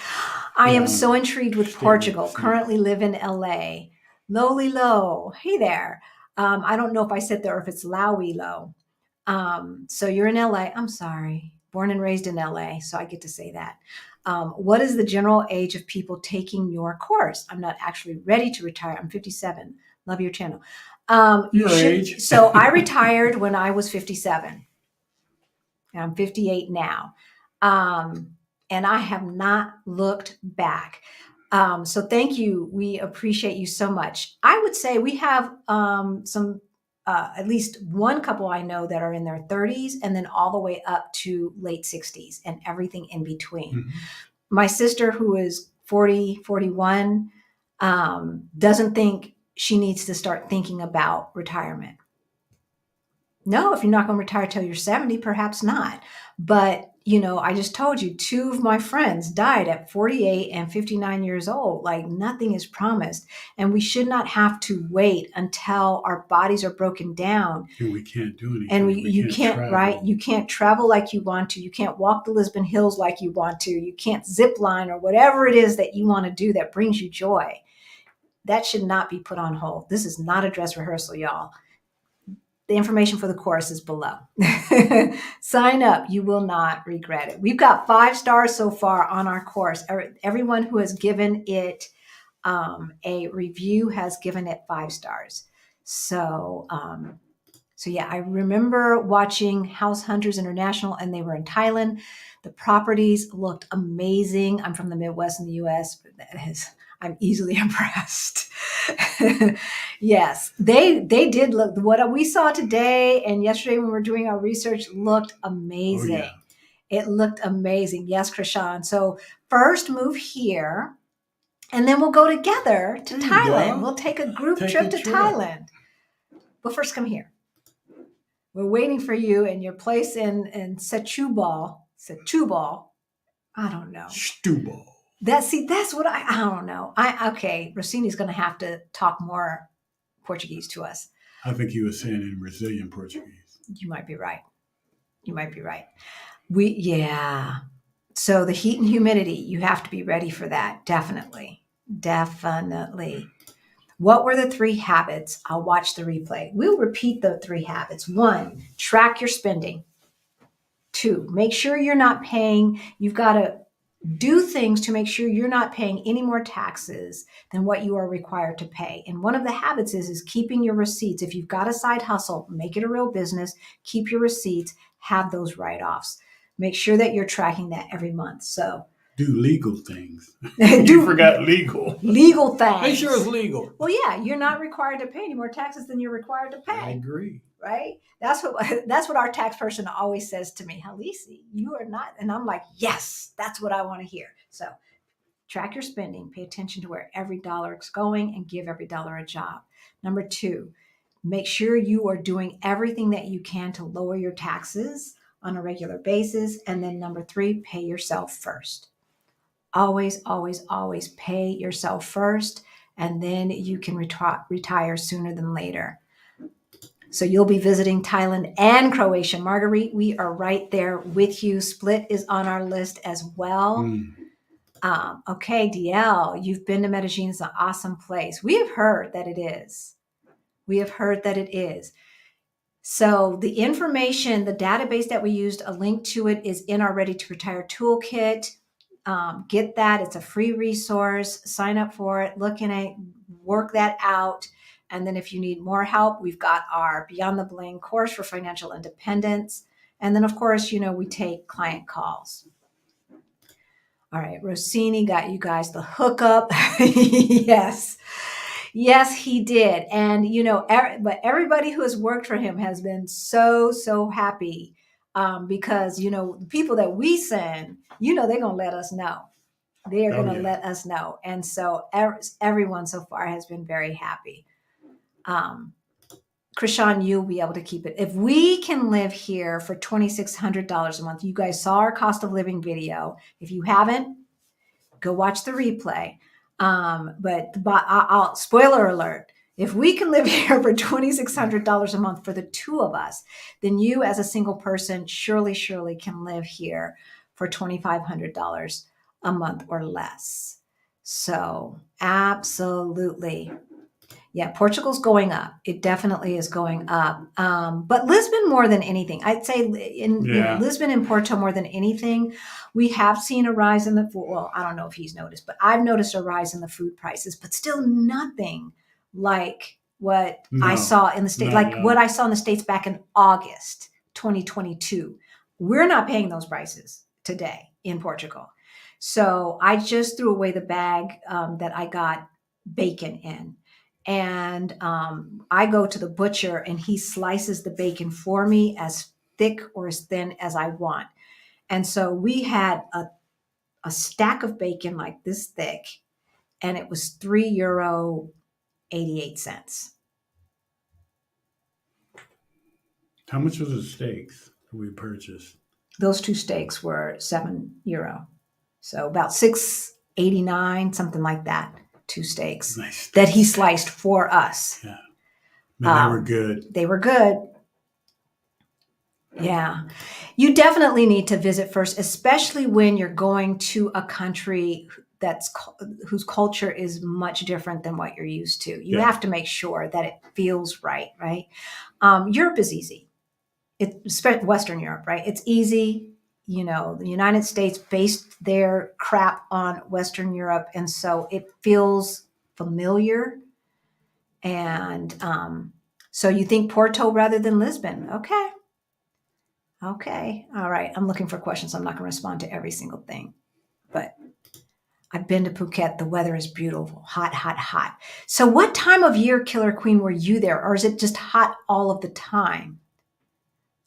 I am so intrigued with Portugal. Currently live in LA. Lowly low. Hey there. I don't know if I said there or if it's Lowy low. So you're in LA. I'm sorry. Born and raised in LA, so I get to say that. What is the general age of people taking your course? I'm not actually ready to retire. I'm 57. Love your channel. Your age. So I retired when I was 57. And I'm 58 now. And I have not looked back. So thank you. We appreciate you so much. I would say we have some at least one couple I know that are in their 30s and then all the way up to late 60s and everything in between. Mm-hmm. My sister, who is 40, 41, doesn't think she needs to start thinking about retirement. No, if you're not going to retire till you're 70, perhaps not. But, I just told you 2 of my friends died at 48 and 59 years old. Like nothing is promised. And we should not have to wait until our bodies are broken down. And we can't do anything. And you can't travel. Right? You can't travel like you want to. You can't walk the Lisbon Hills like you want to. You can't zip line or whatever it is that you want to do that brings you joy. That should not be put on hold. This is not a dress rehearsal, y'all. The information for the course is below. Sign up. You will not regret it. We've got 5 stars so far on our course. Everyone who has given it a review has given it 5 stars. So yeah, I remember watching House Hunters International and they were in Thailand. The properties looked amazing. I'm from the Midwest in the US, but I'm easily impressed. Yes, they did look. What we saw today and yesterday when we were doing our research looked amazing. Oh, yeah. It looked amazing. Yes, Krishan. So first move here, and then we'll go together to Thailand. We'll take a group trip to Thailand. But first, come here. We're waiting for you in your place in Setúbal. I don't know. Setúbal. That's what I don't know. Okay, Rossini's going to have to talk more Portuguese to us. I think he was saying in Brazilian Portuguese. You might be right. You might be right. Yeah. So the heat and humidity, you have to be ready for that. Definitely. Definitely. What were the 3 habits? I'll watch the replay. We'll repeat the 3 habits. 1, track your spending. 2, make sure you're not paying. You've got to do things to make sure you're not paying any more taxes than what you are required to pay. And one of the habits is keeping your receipts. If you've got a side hustle, make it a real business, keep your receipts, have those write-offs. Make sure that you're tracking that every month. So do legal things. do You forgot legal. Legal things. Make sure it's legal. Well, yeah, you're not required to pay any more taxes than you're required to pay. I agree. Right? That's what our tax person always says to me, Halisi, you are not. And I'm like, yes, that's what I want to hear. So track your spending, pay attention to where every dollar is going, and give every dollar a job. Number 2, make sure you are doing everything that you can to lower your taxes on a regular basis. And then number 3, pay yourself first. Always, always, always pay yourself first, and then you can retire sooner than later. So you'll be visiting Thailand and Croatia. Marguerite, we are right there with you. Split is on our list as well. Okay, DL, you've been to Medellin. It's an awesome place. We have heard that it is. We have heard that it is. So the information, the database that we used, a link to it is in our Ready to Retire toolkit. Get that. It's a free resource. Sign up for it. Look in it. Work that out. And then if you need more help, we've got our Beyond the Bling course for financial independence. And then, of course, we take client calls. All right. Rossini got you guys the hookup. Yes. Yes, he did. And, but everybody who has worked for him has been so, so happy because, the people that we send, they're going to let us know. They are going to let us know. And so everyone so far has been very happy. Krishan, you'll be able to keep it. If we can live here for $2,600 a month, you guys saw our cost of living video. If you haven't, go watch the replay. But I'll spoiler alert. If we can live here for $2,600 a month for the 2 of us, then you as a single person surely can live here for $2,500 a month or less. So absolutely. Yeah, Portugal's going up. It definitely is going up. But Lisbon more than anything. I'd say in Lisbon and Porto more than anything, we have seen a rise in I don't know if he's noticed, but I've noticed a rise in the food prices, but still nothing like what I saw in the States, what I saw in the States back in August 2022. We're not paying those prices today in Portugal. So I just threw away the bag that I got bacon in. And I go to the butcher and he slices the bacon for me as thick or as thin as I want. And so we had a stack of bacon like this thick, and it was €3.88. How much was the steaks we purchased? Those 2 steaks were €7. So about $6.89, something like that. 2 steaks that he sliced for us. Yeah. Man, they were good. They were good. Yeah. You definitely need to visit first, especially when you're going to a country whose culture is much different than what you're used to. You have to make sure that it feels right? Europe is easy. It's Western Europe, right? It's easy. The United States based their crap on Western Europe. And so it feels familiar. And so you think Porto rather than Lisbon. Okay. All right. I'm looking for questions. I'm not going to respond to every single thing. But I've been to Phuket. The weather is beautiful. Hot, hot, hot. So what time of year, Killer Queen, were you there? Or is it just hot all of the time?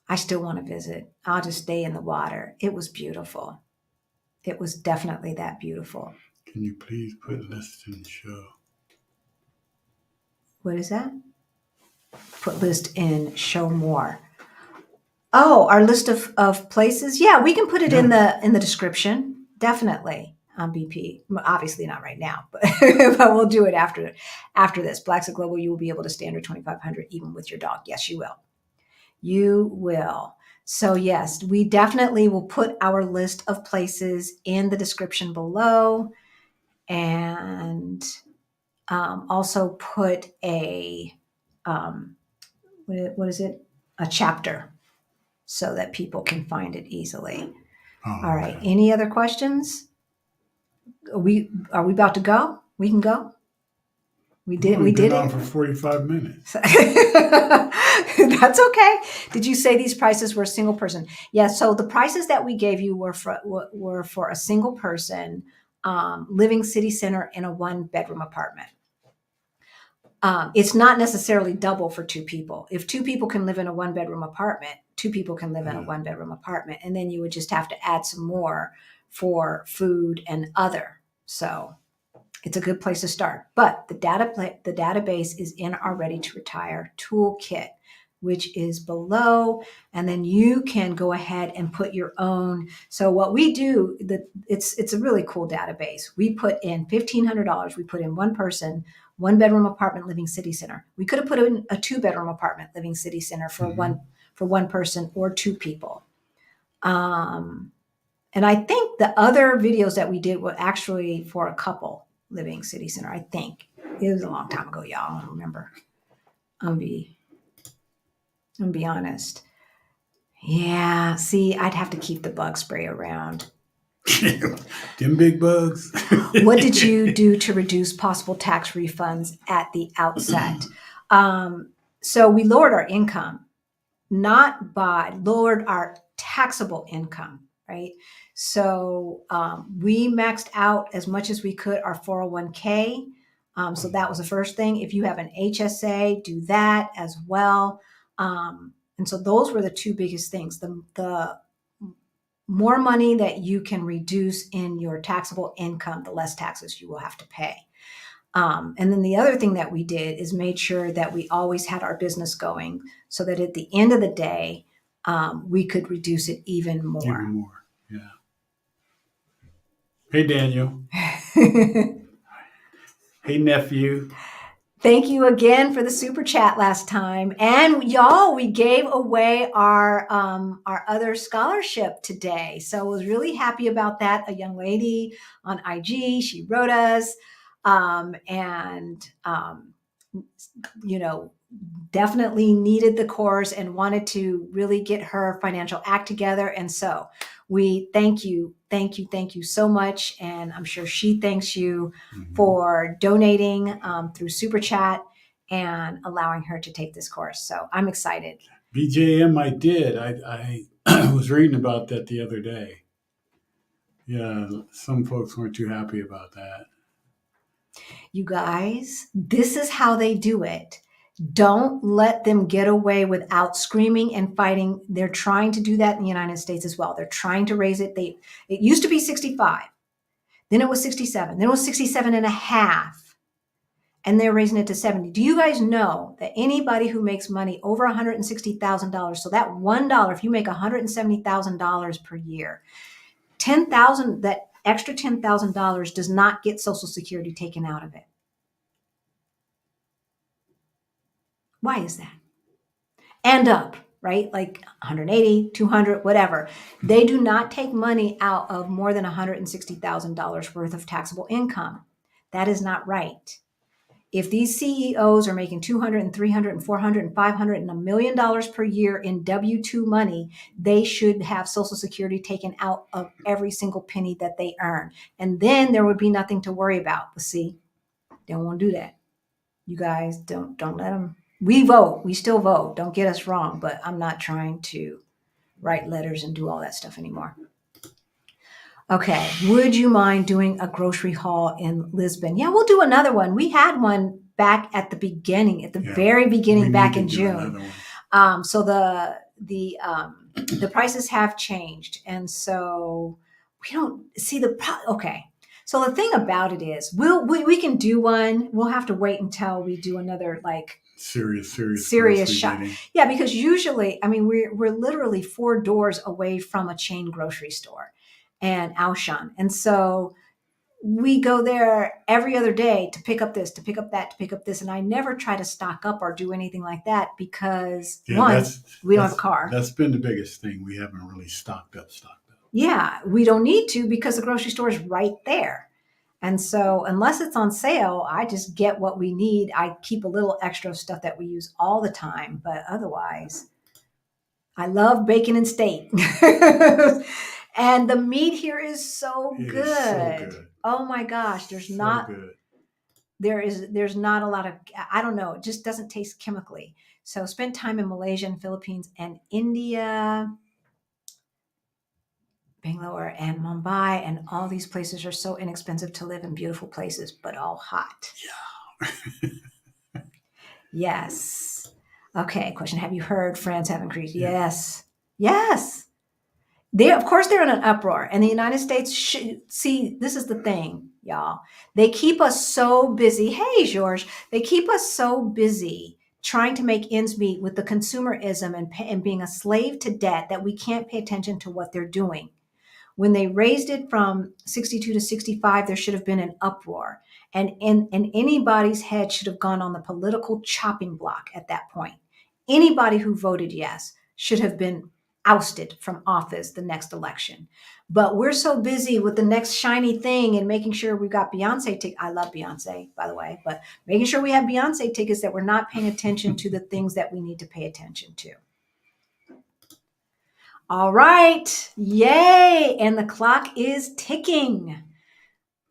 I still want to visit. I'll just stay in the water. It was beautiful. It was definitely that beautiful. Can you please put list in show? What is that? Put list in show more. Oh, our list of places? Yeah, we can put it in the description. Definitely. on BP. Obviously not right now, but, but we'll do it after this. Blacks at Global, you will be able to stay under 2,500 even with your dog. Yes, you will. You will. So yes, we definitely will put our list of places in the description below, and also put a what is it? A chapter, so that people can find it easily. Oh, All right. okay. Any other questions? Are we about to go? We can go. We did We've been it. on for 45 minutes. That's okay. Did you say these prices were a single person? Yeah. So the prices that we gave you were for a single person, living city center in a 1-bedroom apartment. It's not necessarily double for 2 people. If 2 people can live in a 1-bedroom apartment, 2 people can live in a 1-bedroom apartment, and then you would just have to add some more for food and other. So it's a good place to start. But the database is in our Ready to Retire toolkit, which is below, and then you can go ahead and put your own. So what we do, it's a really cool database. We put in $1,500. We put in 1 person, 1-bedroom apartment, living city center. We could have put in a 2-bedroom apartment, living city center for one person or 2 people. And I think the other videos that we did were actually for a couple living city center. I think it was a long time ago, y'all. I don't remember. I'm be honest. Yeah. See, I'd have to keep the bug spray around. Them big bugs. What did you do to reduce possible tax refunds at the outset? So we lowered our income, lowered our taxable income, right? So we maxed out as much as we could our 401k. So that was the first thing. If you have an HSA, do that as well. And so those were the 2 biggest things. The more money that you can reduce in your taxable income, the less taxes you will have to pay. And then the other thing that we did is made sure that we always had our business going, so that at the end of the day, we could reduce it even more. Even more, yeah. Hey, Daniel. Hey, nephew. Thank you again for the super chat last time. And y'all, we gave away our other scholarship today. So I was really happy about that. A young lady on IG, she wrote us, definitely needed the course and wanted to really get her financial act together. And so we thank you so much. And I'm sure she thanks you for donating through Super Chat and allowing her to take this course. So I'm excited. BJM, I did. I was reading about that the other day. Yeah, some folks weren't too happy about that. You guys, this is how they do it. Don't let them get away without screaming and fighting. They're trying to do that in the United States as well. They're trying to raise it. It used to be 65. Then it was 67. Then it was 67 and a half. And they're raising it to 70. Do you guys know that anybody who makes money over $160,000, so that $1, if you make $170,000 per year, that extra $10,000 does not get Social Security taken out of it? Why is that? And up, right? Like 180, 200, whatever. They do not take money out of more than $160,000 worth of taxable income. That is not right. If these CEOs are making $200 and $300 and $400 and $500 and $1 million per year in W-2 money, they should have Social Security taken out of every single penny that they earn. And then there would be nothing to worry about. But see, they won't do that. You guys don't let them. We vote. We still vote. Don't get us wrong, but I'm not trying to write letters and do all that stuff anymore. Okay. Would you mind doing a grocery haul in Lisbon? Yeah, we'll do another one. We had one back at the beginning, very beginning, back in June. So the prices have changed. And so we don't see okay. So the thing about it is we can do one. We'll have to wait until we do another serious shop. Yeah, because usually, I mean, we're literally 4 doors away from a chain grocery store and Auchan. And so we go there every other day to pick up this, to pick up that, to pick up this. And I never try to stock up or do anything like that because Yeah, one, we don't have a car. that's been the biggest thing. We haven't really stocked up. Yeah, we don't need to because the grocery store is right there. And so, unless it's on sale, I just get what we need. I keep a little extra stuff that we use all the time, but otherwise, I love bacon and steak. And the meat here is so It good. is so good. Oh my gosh, there's So not good. there's not a lot of, I don't know, it just doesn't taste chemically. So spent time in Malaysia and Philippines and India, Bangalore and Mumbai, and all these places are so inexpensive to live in, beautiful places, but all hot. Yeah. Yes. Okay, question. Have you heard France have increased? Yeah. Yes. Yes. They, of course, they're in an uproar, and the United States see. This is the thing, y'all. They keep us so busy. Hey, George, they keep us so busy trying to make ends meet with the consumerism and being a slave to debt that we can't pay attention to what they're doing. When they raised it from 62 to 65, there should have been an uproar, and anybody's head should have gone on the political chopping block at that point. Anybody who voted yes should have been ousted from office the next election. But we're so busy with the next shiny thing and making sure we've got Beyonce tickets. I love Beyonce, by the way, but making sure we have Beyonce tickets that we're not paying attention to the things that we need to pay attention to. All right. Yay. And the clock is ticking.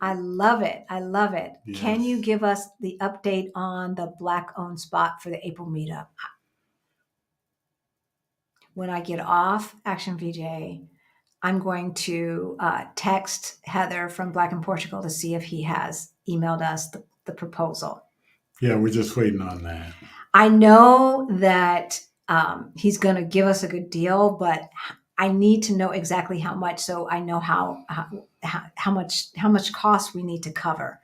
I love it. I love it. Yes. Can you give us the update on the Black owned spot for the April meetup? When I get off Action VJ, I'm going to text Heather from Black in Portugal to see if he has emailed us the proposal. Yeah, we're just waiting on that. I know that he's going to give us a good deal, but I need to know exactly how much, so I know how much cost we need to cover.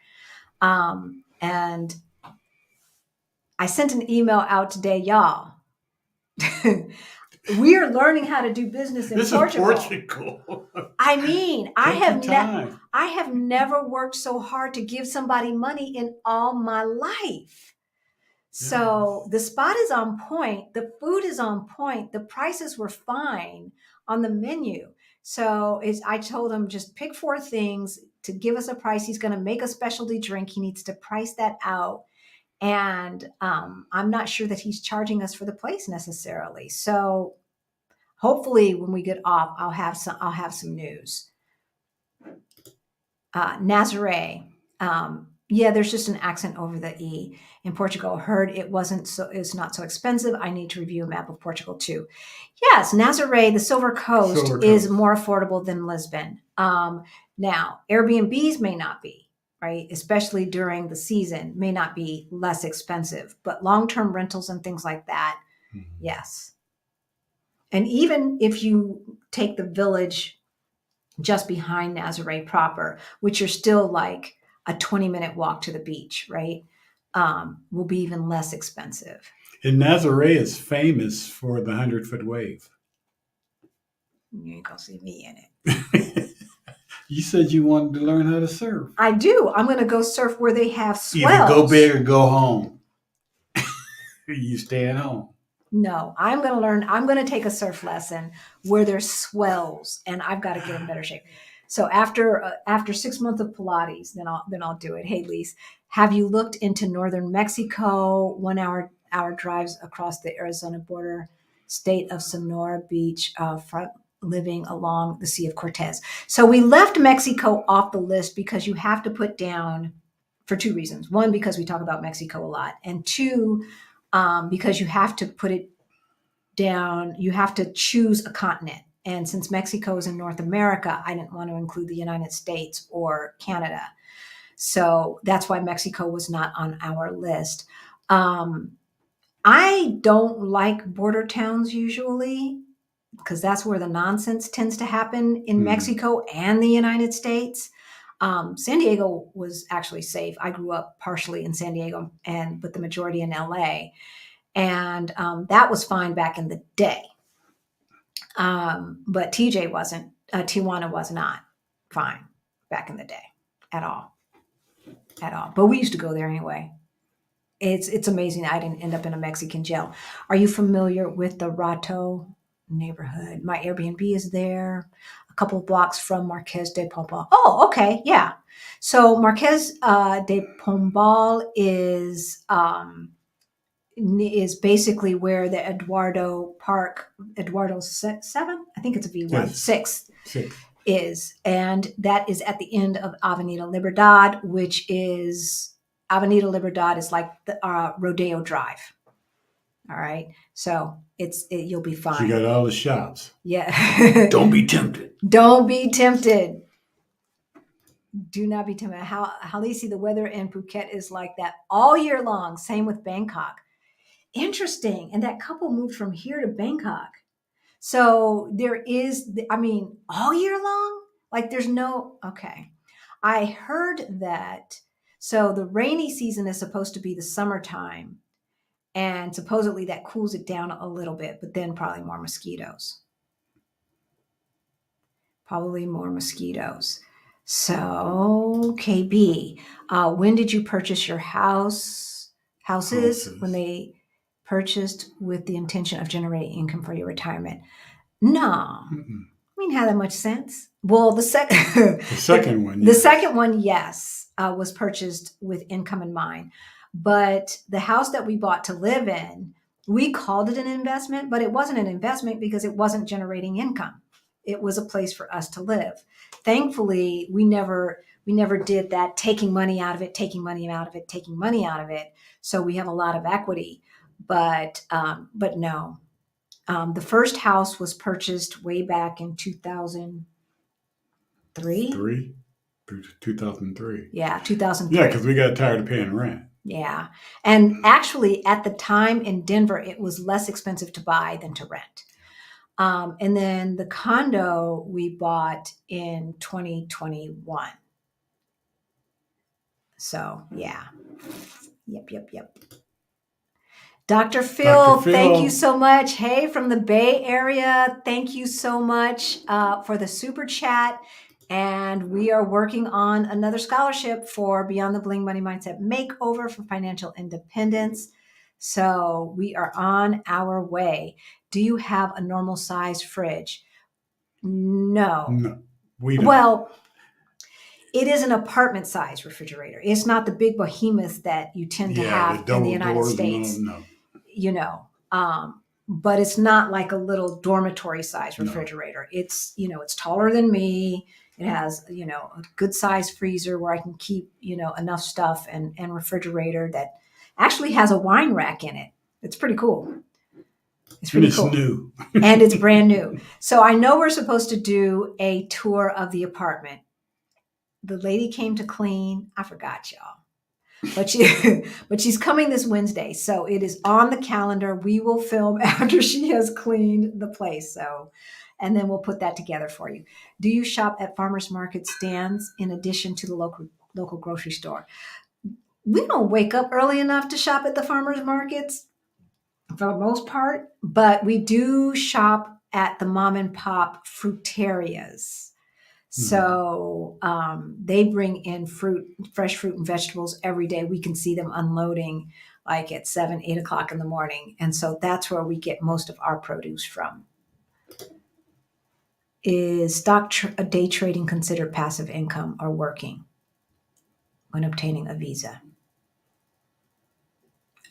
And I sent an email out today, y'all. We are learning how to do business in Portugal. This is Portugal. I mean, I have never worked so hard to give somebody money in all my life. So the spot is on point. The food is on point. The prices were fine on the menu. So I told him just pick 4 things to give us a price. He's going to make a specialty drink. He needs to price that out. And I'm not sure that he's charging us for the place necessarily. So hopefully when we get off, I'll have some news. Nazare. Yeah, there's just an accent over the E. In Portugal, heard it's not so expensive. I need to review a map of Portugal too. Yes, Nazare, the Silver Coast, is more affordable than Lisbon. Now, Airbnbs may not be, right? Especially during the season, may not be less expensive, but long-term rentals and things like that, yes. And even if you take the village just behind Nazare proper, which are still like a 20-minute walk to the beach, right? Will be even less expensive. And Nazare is famous for the 100-foot wave. You ain't gonna see me in it. You said you wanted to learn how to surf. I do. I'm gonna go surf where they have swells. Either go big or go home. You stay at home. No, I'm gonna learn. I'm gonna take a surf lesson where there's swells, and I've got to get in better shape. So after 6 months of Pilates, then I'll do it. Hey, Lise, have you looked into northern Mexico? 1 hour drives across the Arizona border, state of Sonora Beach, front living along the Sea of Cortez. So we left Mexico off the list because you have to put down, for 2 reasons. 1, because we talk about Mexico a lot, and 2, because you have to put it down. You have to choose a continent. And since Mexico is in North America, I didn't want to include the United States or Canada. So that's why Mexico was not on our list. I don't like border towns usually because that's where the nonsense tends to happen in Mexico and the United States. San Diego was actually safe. I grew up partially in San Diego but the majority in LA. And that was fine back in the day. But Tijuana was not fine back in the day. at all, at all. But we used to go there anyway. It's amazing I didn't end up in a Mexican jail. Are you familiar with the Rato neighborhood? My Airbnb is there, a couple of blocks from Marquez de Pombal. Oh, okay, yeah. So Marquez de Pombal is basically where the Eduardo Park, Seven, I think it's a V1, Yes. six Six. is, and that is at the end of Avenida Libertad, which is Avenida Libertad is like the Rodeo Drive. All right, so you'll be fine. She got all the shops. Yeah. Don't be tempted. Don't be tempted. Do not be tempted. How they see the weather in Phuket is like that all year long. Same with Bangkok. Interesting. And that couple moved from here to Bangkok. So there is, I mean, all year long? Like there's no, okay. I heard that. So the rainy season is supposed to be the summertime. And supposedly that cools it down a little bit, but then probably more mosquitoes. Probably more mosquitoes. So, KB, when did you purchase your houses? When they purchased with the intention of generating income for your retirement? No, we didn't have that much sense. Well, the second one, yes. The second one, yes, was purchased with income in mind. But the house that we bought to live in, we called it an investment, but it wasn't an investment because it wasn't generating income. It was a place for us to live. Thankfully, we never did that, taking money out of it, taking money out of it, taking money out of it. So we have a lot of equity, but no. The first house was purchased way back in 2003. 2003. Yeah, 2003. Yeah, because we got tired of paying rent. Yeah. And actually, at the time in Denver, it was less expensive to buy than to rent. And then the condo we bought in 2021. So, yeah. Yep. Dr. Phil, thank you so much. Hey, from the Bay Area, thank you so much for the super chat. And we are working on another scholarship for Beyond the Bling Money Mindset Makeover for Financial Independence. So we are on our way. Do you have a normal size fridge? No, we don't. Well, it is an apartment size refrigerator. It's not the big behemoth that you tend to have in the United States. No. But it's not like a little dormitory size refrigerator. No. It's taller than me. It has, a good size freezer where I can keep, enough stuff, and refrigerator that actually has a wine rack in it. It's pretty cool. It's pretty cool. New. And it's brand new. So I know we're supposed to do a tour of the apartment. The lady came to clean. I forgot, y'all. But she's coming this Wednesday. So it is on the calendar. We will film after she has cleaned the place. So, and then we'll put that together for you. Do you shop at farmers market stands in addition to the local grocery store? We don't wake up early enough to shop at the farmers markets for the most part, but we do shop at the mom and pop fruitarias. So they bring in fresh fruit and vegetables every day. We can see them unloading like at 7, 8 o'clock in the morning. And so that's where we get most of our produce from. Is stock day trading considered passive income or working when obtaining a visa?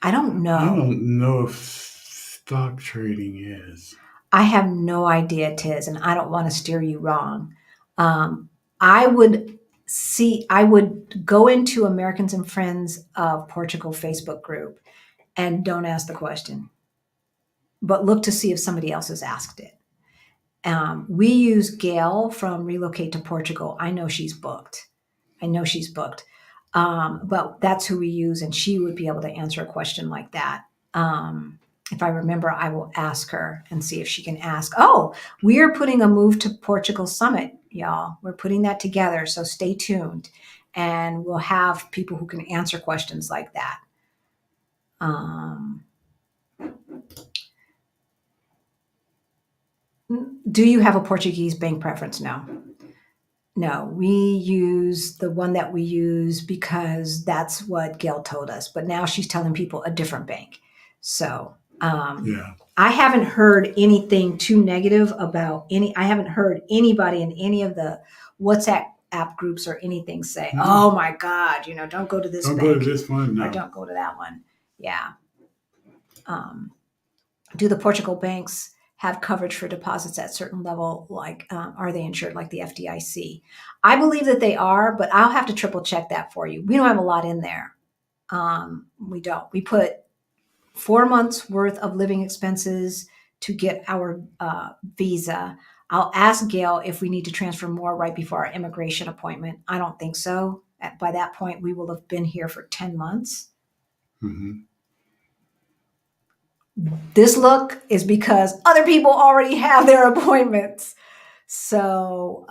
I don't know. I don't know if stock trading is. I have no idea, Tiz, and I don't want to steer you wrong. I would go into Americans and Friends of Portugal Facebook group and don't ask the question, but look to see if somebody else has asked it. We use Gail from Relocate to Portugal. I know she's booked. But that's who we use, and she would be able to answer a question like that. If I remember, I will ask her and see if she can ask. Oh, we are putting a Move to Portugal Summit, y'all. We're putting that together, so stay tuned. And we'll have people who can answer questions like that. Do you have a Portuguese bank preference? No. No, we use the one that we use because that's what Gail told us. But now she's telling people a different bank. So Yeah. I haven't heard anything too negative about any. I haven't heard anybody in any of the WhatsApp app groups or anything say, No. "Oh my God, don't go to this Don't bank go to this one. or No. don't go to that one." Yeah. Do the Portugal banks have coverage for deposits at certain level? Like, are they insured like the FDIC? I believe that they are, but I'll have to triple check that for you. We don't have a lot in there. We don't. We put 4 months worth of living expenses to get our visa. I'll ask Gail if we need to transfer more right before our immigration appointment. I don't think so. By that point, we will have been here for 10 months. Mm-hmm. This look is because other people already have their appointments. So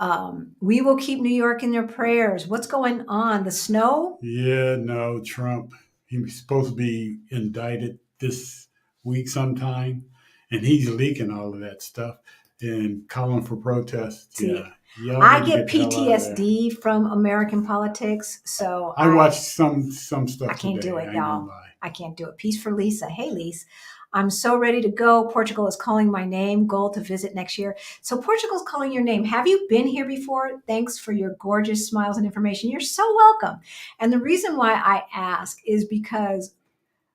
we will keep New York in your prayers. What's going on? The snow? Yeah, no, Trump. He's supposed to be indicted this week sometime, and he's leaking all of that stuff and calling for protests. See, Yeah, y'all I need to get get the hell out of there. PTSD from American politics, so I watched some I stuff can't today. do it, I ain't gonna y'all. lie. I can't do it. Peace for Lisa. Hey, Lisa. I'm so ready to go. Portugal is calling my name. Goal to visit next year. So Portugal's calling your name. Have you been here before? Thanks for your gorgeous smiles and information. You're so welcome. And the reason why I ask is because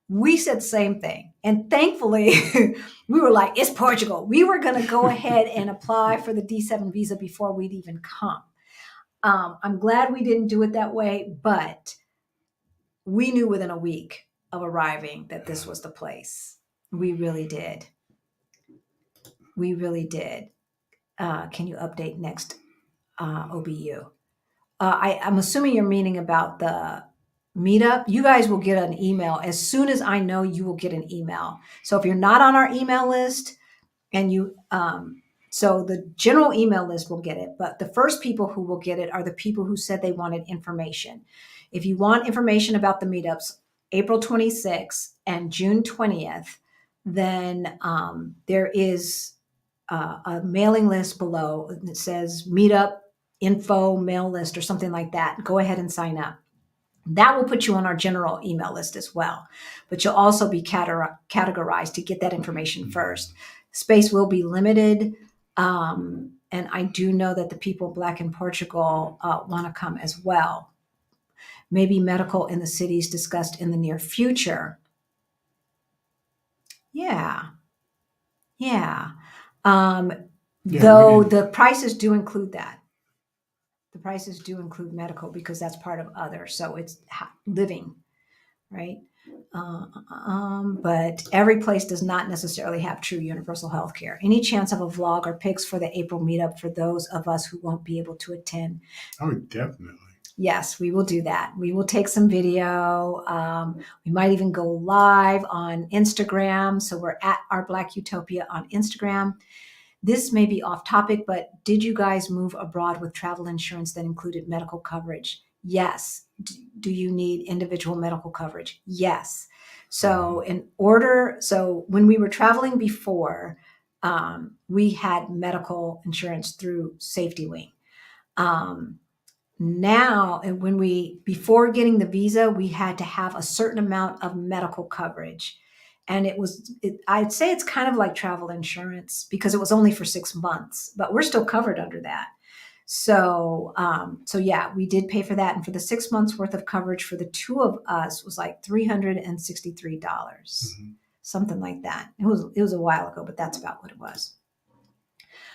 we said the same thing. And thankfully, we were like, it's Portugal. We were going to go ahead and apply for the D7 visa before we'd even come. I'm glad we didn't do it that way, but we knew within a week of arriving that this was the place. We really did. We really did. Can you update next OBU? I'm assuming you're meaning about the meetup. You guys will get an email. As soon as I know, you will get an email. So if you're not on our email list and so the general email list will get it, but the first people who will get it are the people who said they wanted information. If you want information about the meetups, April 26th and June 20th, then there is a mailing list below that says meetup info mail list or something like that. Go ahead and sign up. That will put you on our general email list as well, but you'll also be categorized to get that information first. Space will be limited. And I do know that the people Black in Portugal want to come as well. Maybe medical in the cities discussed in the near future. Yeah. Yeah. Though the prices do include that. The prices do include medical because that's part of other. So it's living, right? But every place does not necessarily have true universal health care. Any chance of a vlog or pics for the April meetup for those of us who won't be able to attend? Oh, definitely. Yes, we will do that. We will take some video. We might even go live on Instagram. So we're at Our Black Utopia on Instagram. This may be off topic, but did you guys move abroad with travel insurance that included medical coverage? Yes. Do you need individual medical coverage? Yes. So when we were traveling before, we had medical insurance through Safety Wing. Now, before getting the visa, we had to have a certain amount of medical coverage. And I'd say it's kind of like travel insurance because it was only for 6 months, but we're still covered under that. So yeah, we did pay for that. And for the 6 months worth of coverage for the two of us was like $363, something like that. It was a while ago, but that's about what it was.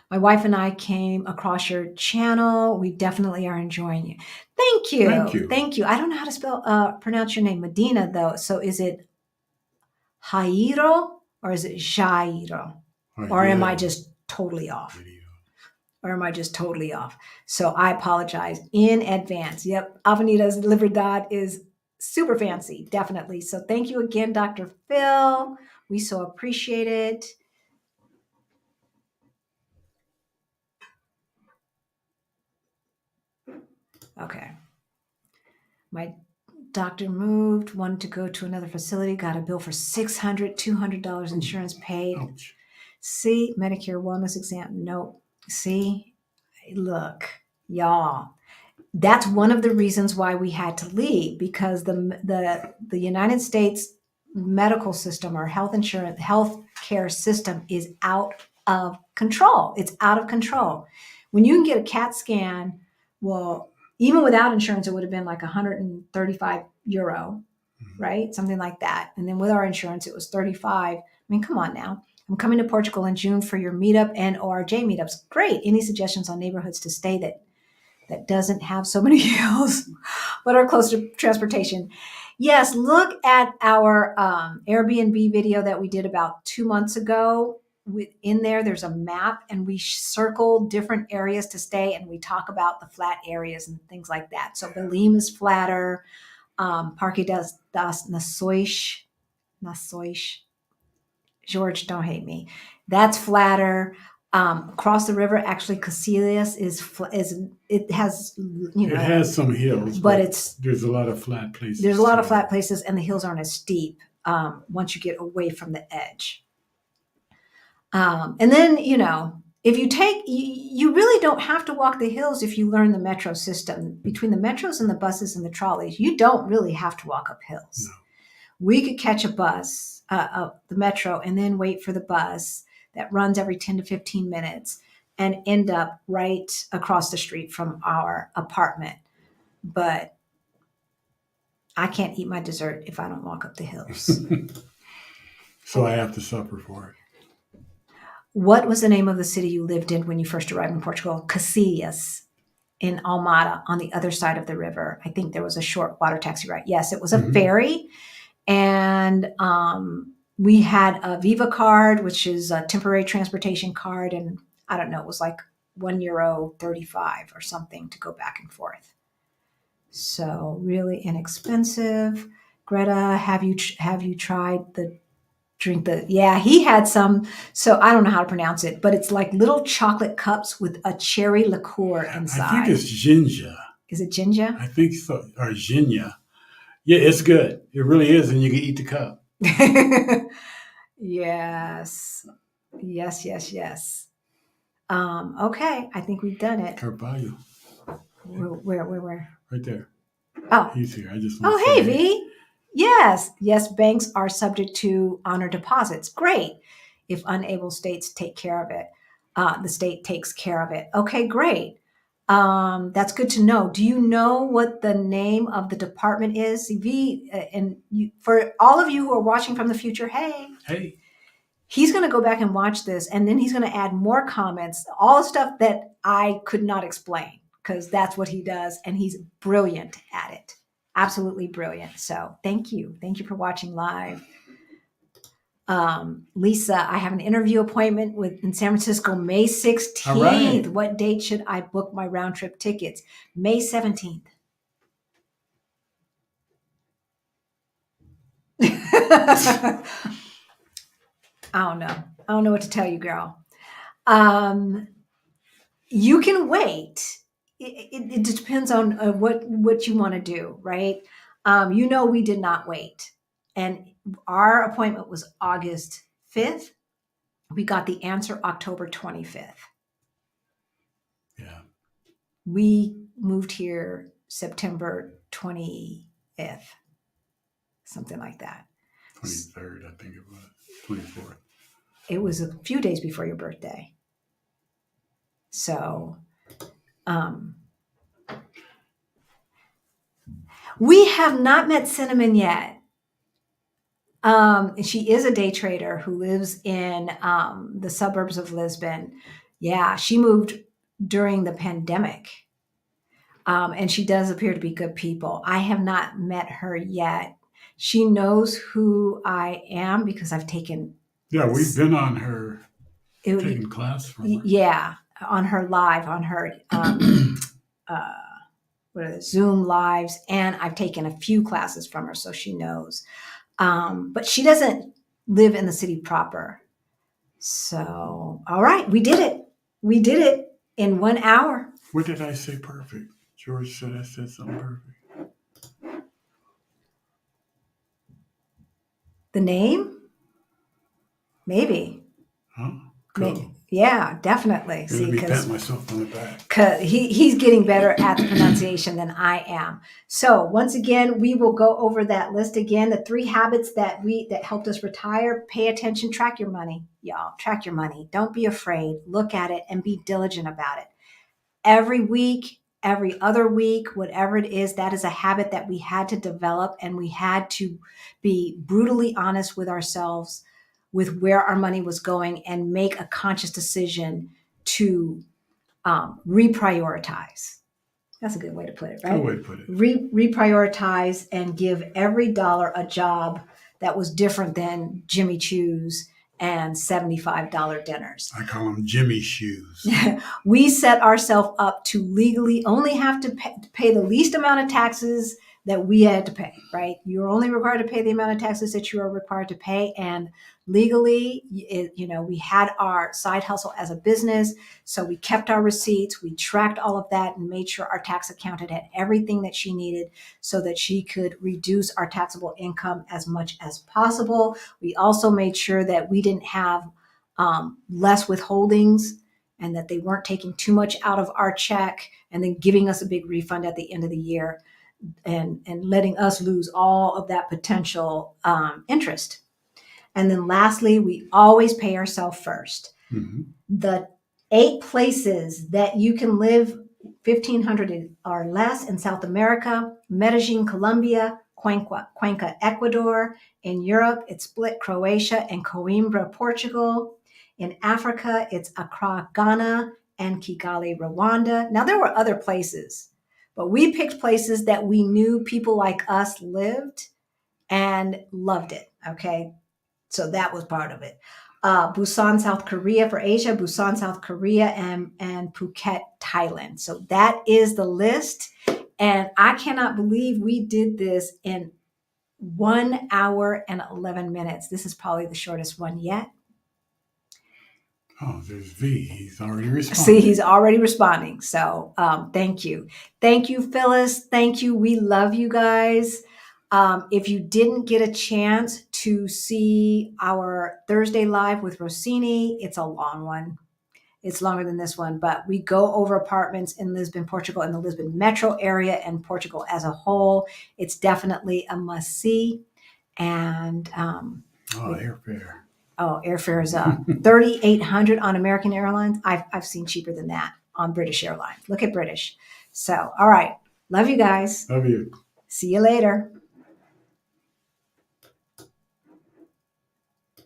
My wife and I came across your channel. We definitely are enjoying you. Thank you. Thank you. Thank you. I don't know how to pronounce your name, Medina, though. So is it Jairo or is it Jairo? Or am I just totally off? So I apologize in advance. Yep. Avenida Libertad is super fancy. Definitely. So thank you again, Dr. Phil. We so appreciate it. Okay. My doctor moved, wanted to go to another facility, got a bill for $200 insurance paid. Ouch. See, Medicare wellness exam. No. See, look, Y'all, that's one of the reasons why we had to leave, because the United States medical system or health care system is out of control. It's out of control. When you can get a CAT scan, well, even without insurance, it would have been like 135 euro, right? Something like that. And then with our insurance, it was 35. I mean, come on now. I'm coming to Portugal in June for your meetup and ORJ meetups. Great. Any suggestions on neighborhoods to stay that doesn't have so many hills, but are close to transportation? Yes, look at our Airbnb video that we did about 2 months ago. In there's a map, and we circle different areas to stay, and we talk about the flat areas and things like that. So Belém is flatter. Parque das Nações. George, don't hate me. That's flatter. Across the river, actually, Casillas is it has It has some hills, but there's a lot of flat places. There's a lot of flat places, and the hills aren't as steep once you get away from the edge. And then if you really don't have to walk the hills if you learn the metro system. Between the metros and the buses and the trolleys, you don't really have to walk up hills. No. We could catch a bus, the metro, and then wait for the bus that runs every 10 to 15 minutes and end up right across the street from our apartment. But I can't eat my dessert if I don't walk up the hills. So I have to suffer for it. What was the name of the city you lived in when you first arrived in Portugal? Casillas in Almada, on the other side of the river. I think there was a short water taxi ride. Yes, it was a ferry. And we had a Viva card, which is a temporary transportation card. And I don't know, it was like €1.35 or something to go back and forth. So really inexpensive. Greta, have you tried the drink? Yeah, he had some. So I don't know how to pronounce it, but it's like little chocolate cups with a cherry liqueur inside. I think it's ginger. Is it ginger? I think so, or ginger. Yeah, it's good. It really is, and you can eat the cup. Yes. Okay, I think we've done it. Carvalho. Where? Right there. Oh, he's here. I just. Hey, V. Yes, banks are subject to honor deposits. Great. If unable states take care of it, the state takes care of it. Okay, great. That's good to know. Do you know what the name of the department is? V, for all of you who are watching from the future, hey. He's going to go back and watch this, and then he's going to add more comments, all the stuff that I could not explain, because that's what he does, and he's brilliant at it. Absolutely brilliant. So thank you. Thank you for watching live. Lisa, I have an interview appointment in San Francisco, May 16th. All right. What date should I book my round trip tickets? May 17th. I don't know. I don't know what to tell you, girl. You can wait. It depends on what you want to do, right? We did not wait. And our appointment was August 5th. We got the answer October 25th. Yeah. We moved here September 25th. Something like that. 23rd, I think it was. 24th. It was a few days before your birthday. So, we have not met Cinnamon yet. She is a day trader who lives in the suburbs of Lisbon. Yeah, she moved during the pandemic. And she does appear to be good people. I have not met her yet. She knows who I am because I've taken. Yeah, we've been on her taking class from her. Yeah, on her live, on her Zoom lives, and I've taken a few classes from her, so she knows. But she doesn't live in the city proper. So, all right, we did it. We did it in 1 hour. What did I say perfect? George said I said something perfect. The name? Maybe. Huh? Cool. Yeah, definitely. Here, let See, me pat myself on the back. because he's getting better at the pronunciation than I am. So once again, we will go over that list again. The 3 habits that helped us retire. Pay attention, track your money, y'all. Track your money. Don't be afraid. Look at it and be diligent about it. Every week, every other week, whatever it is, that is a habit that we had to develop, and we had to be brutally honest with ourselves with where our money was going and make a conscious decision to reprioritize. That's a good way to put it, right? Good way to put it. Reprioritize and give every dollar a job that was different than Jimmy Choo's and $75 dinners. I call them Jimmy shoes. We set ourselves up to legally only have to pay the least amount of taxes that we had to pay, right? You're only required to pay the amount of taxes that you are required to pay. And legally, we had our side hustle as a business. So we kept our receipts, we tracked all of that and made sure our tax accountant had everything that she needed so that she could reduce our taxable income as much as possible. We also made sure that we didn't have less withholdings and that they weren't taking too much out of our check and then giving us a big refund at the end of the year and letting us lose all of that potential interest. And then lastly, we always pay ourselves first. Mm-hmm. The 8 places that you can live 1,500 or less in South America: Medellin, Colombia; Cuenca, Ecuador; in Europe, it's Split, Croatia; and Coimbra, Portugal; in Africa, it's Accra, Ghana; and Kigali, Rwanda. Now, there were other places, but we picked places that we knew people like us lived and loved it, okay? So that was part of it. Busan, South Korea for Asia; Busan, South Korea; and Phuket, Thailand. So that is the list. And I cannot believe we did this in 1 hour and 11 minutes. This is probably the shortest one yet. Oh, there's V. He's already responding. See, he's already responding. So thank you. Thank you, Phyllis. Thank you. We love you guys. If you didn't get a chance to see our Thursday live with Rossini, it's a long one. It's longer than this one, but we go over apartments in Lisbon, Portugal, in the Lisbon metro area and Portugal as a whole. It's definitely a must see. And airfare. Oh, airfare is up. $3,800 on American Airlines. I've seen cheaper than that on British Airlines. Look at British. So, all right. Love you guys. Love you. See you later.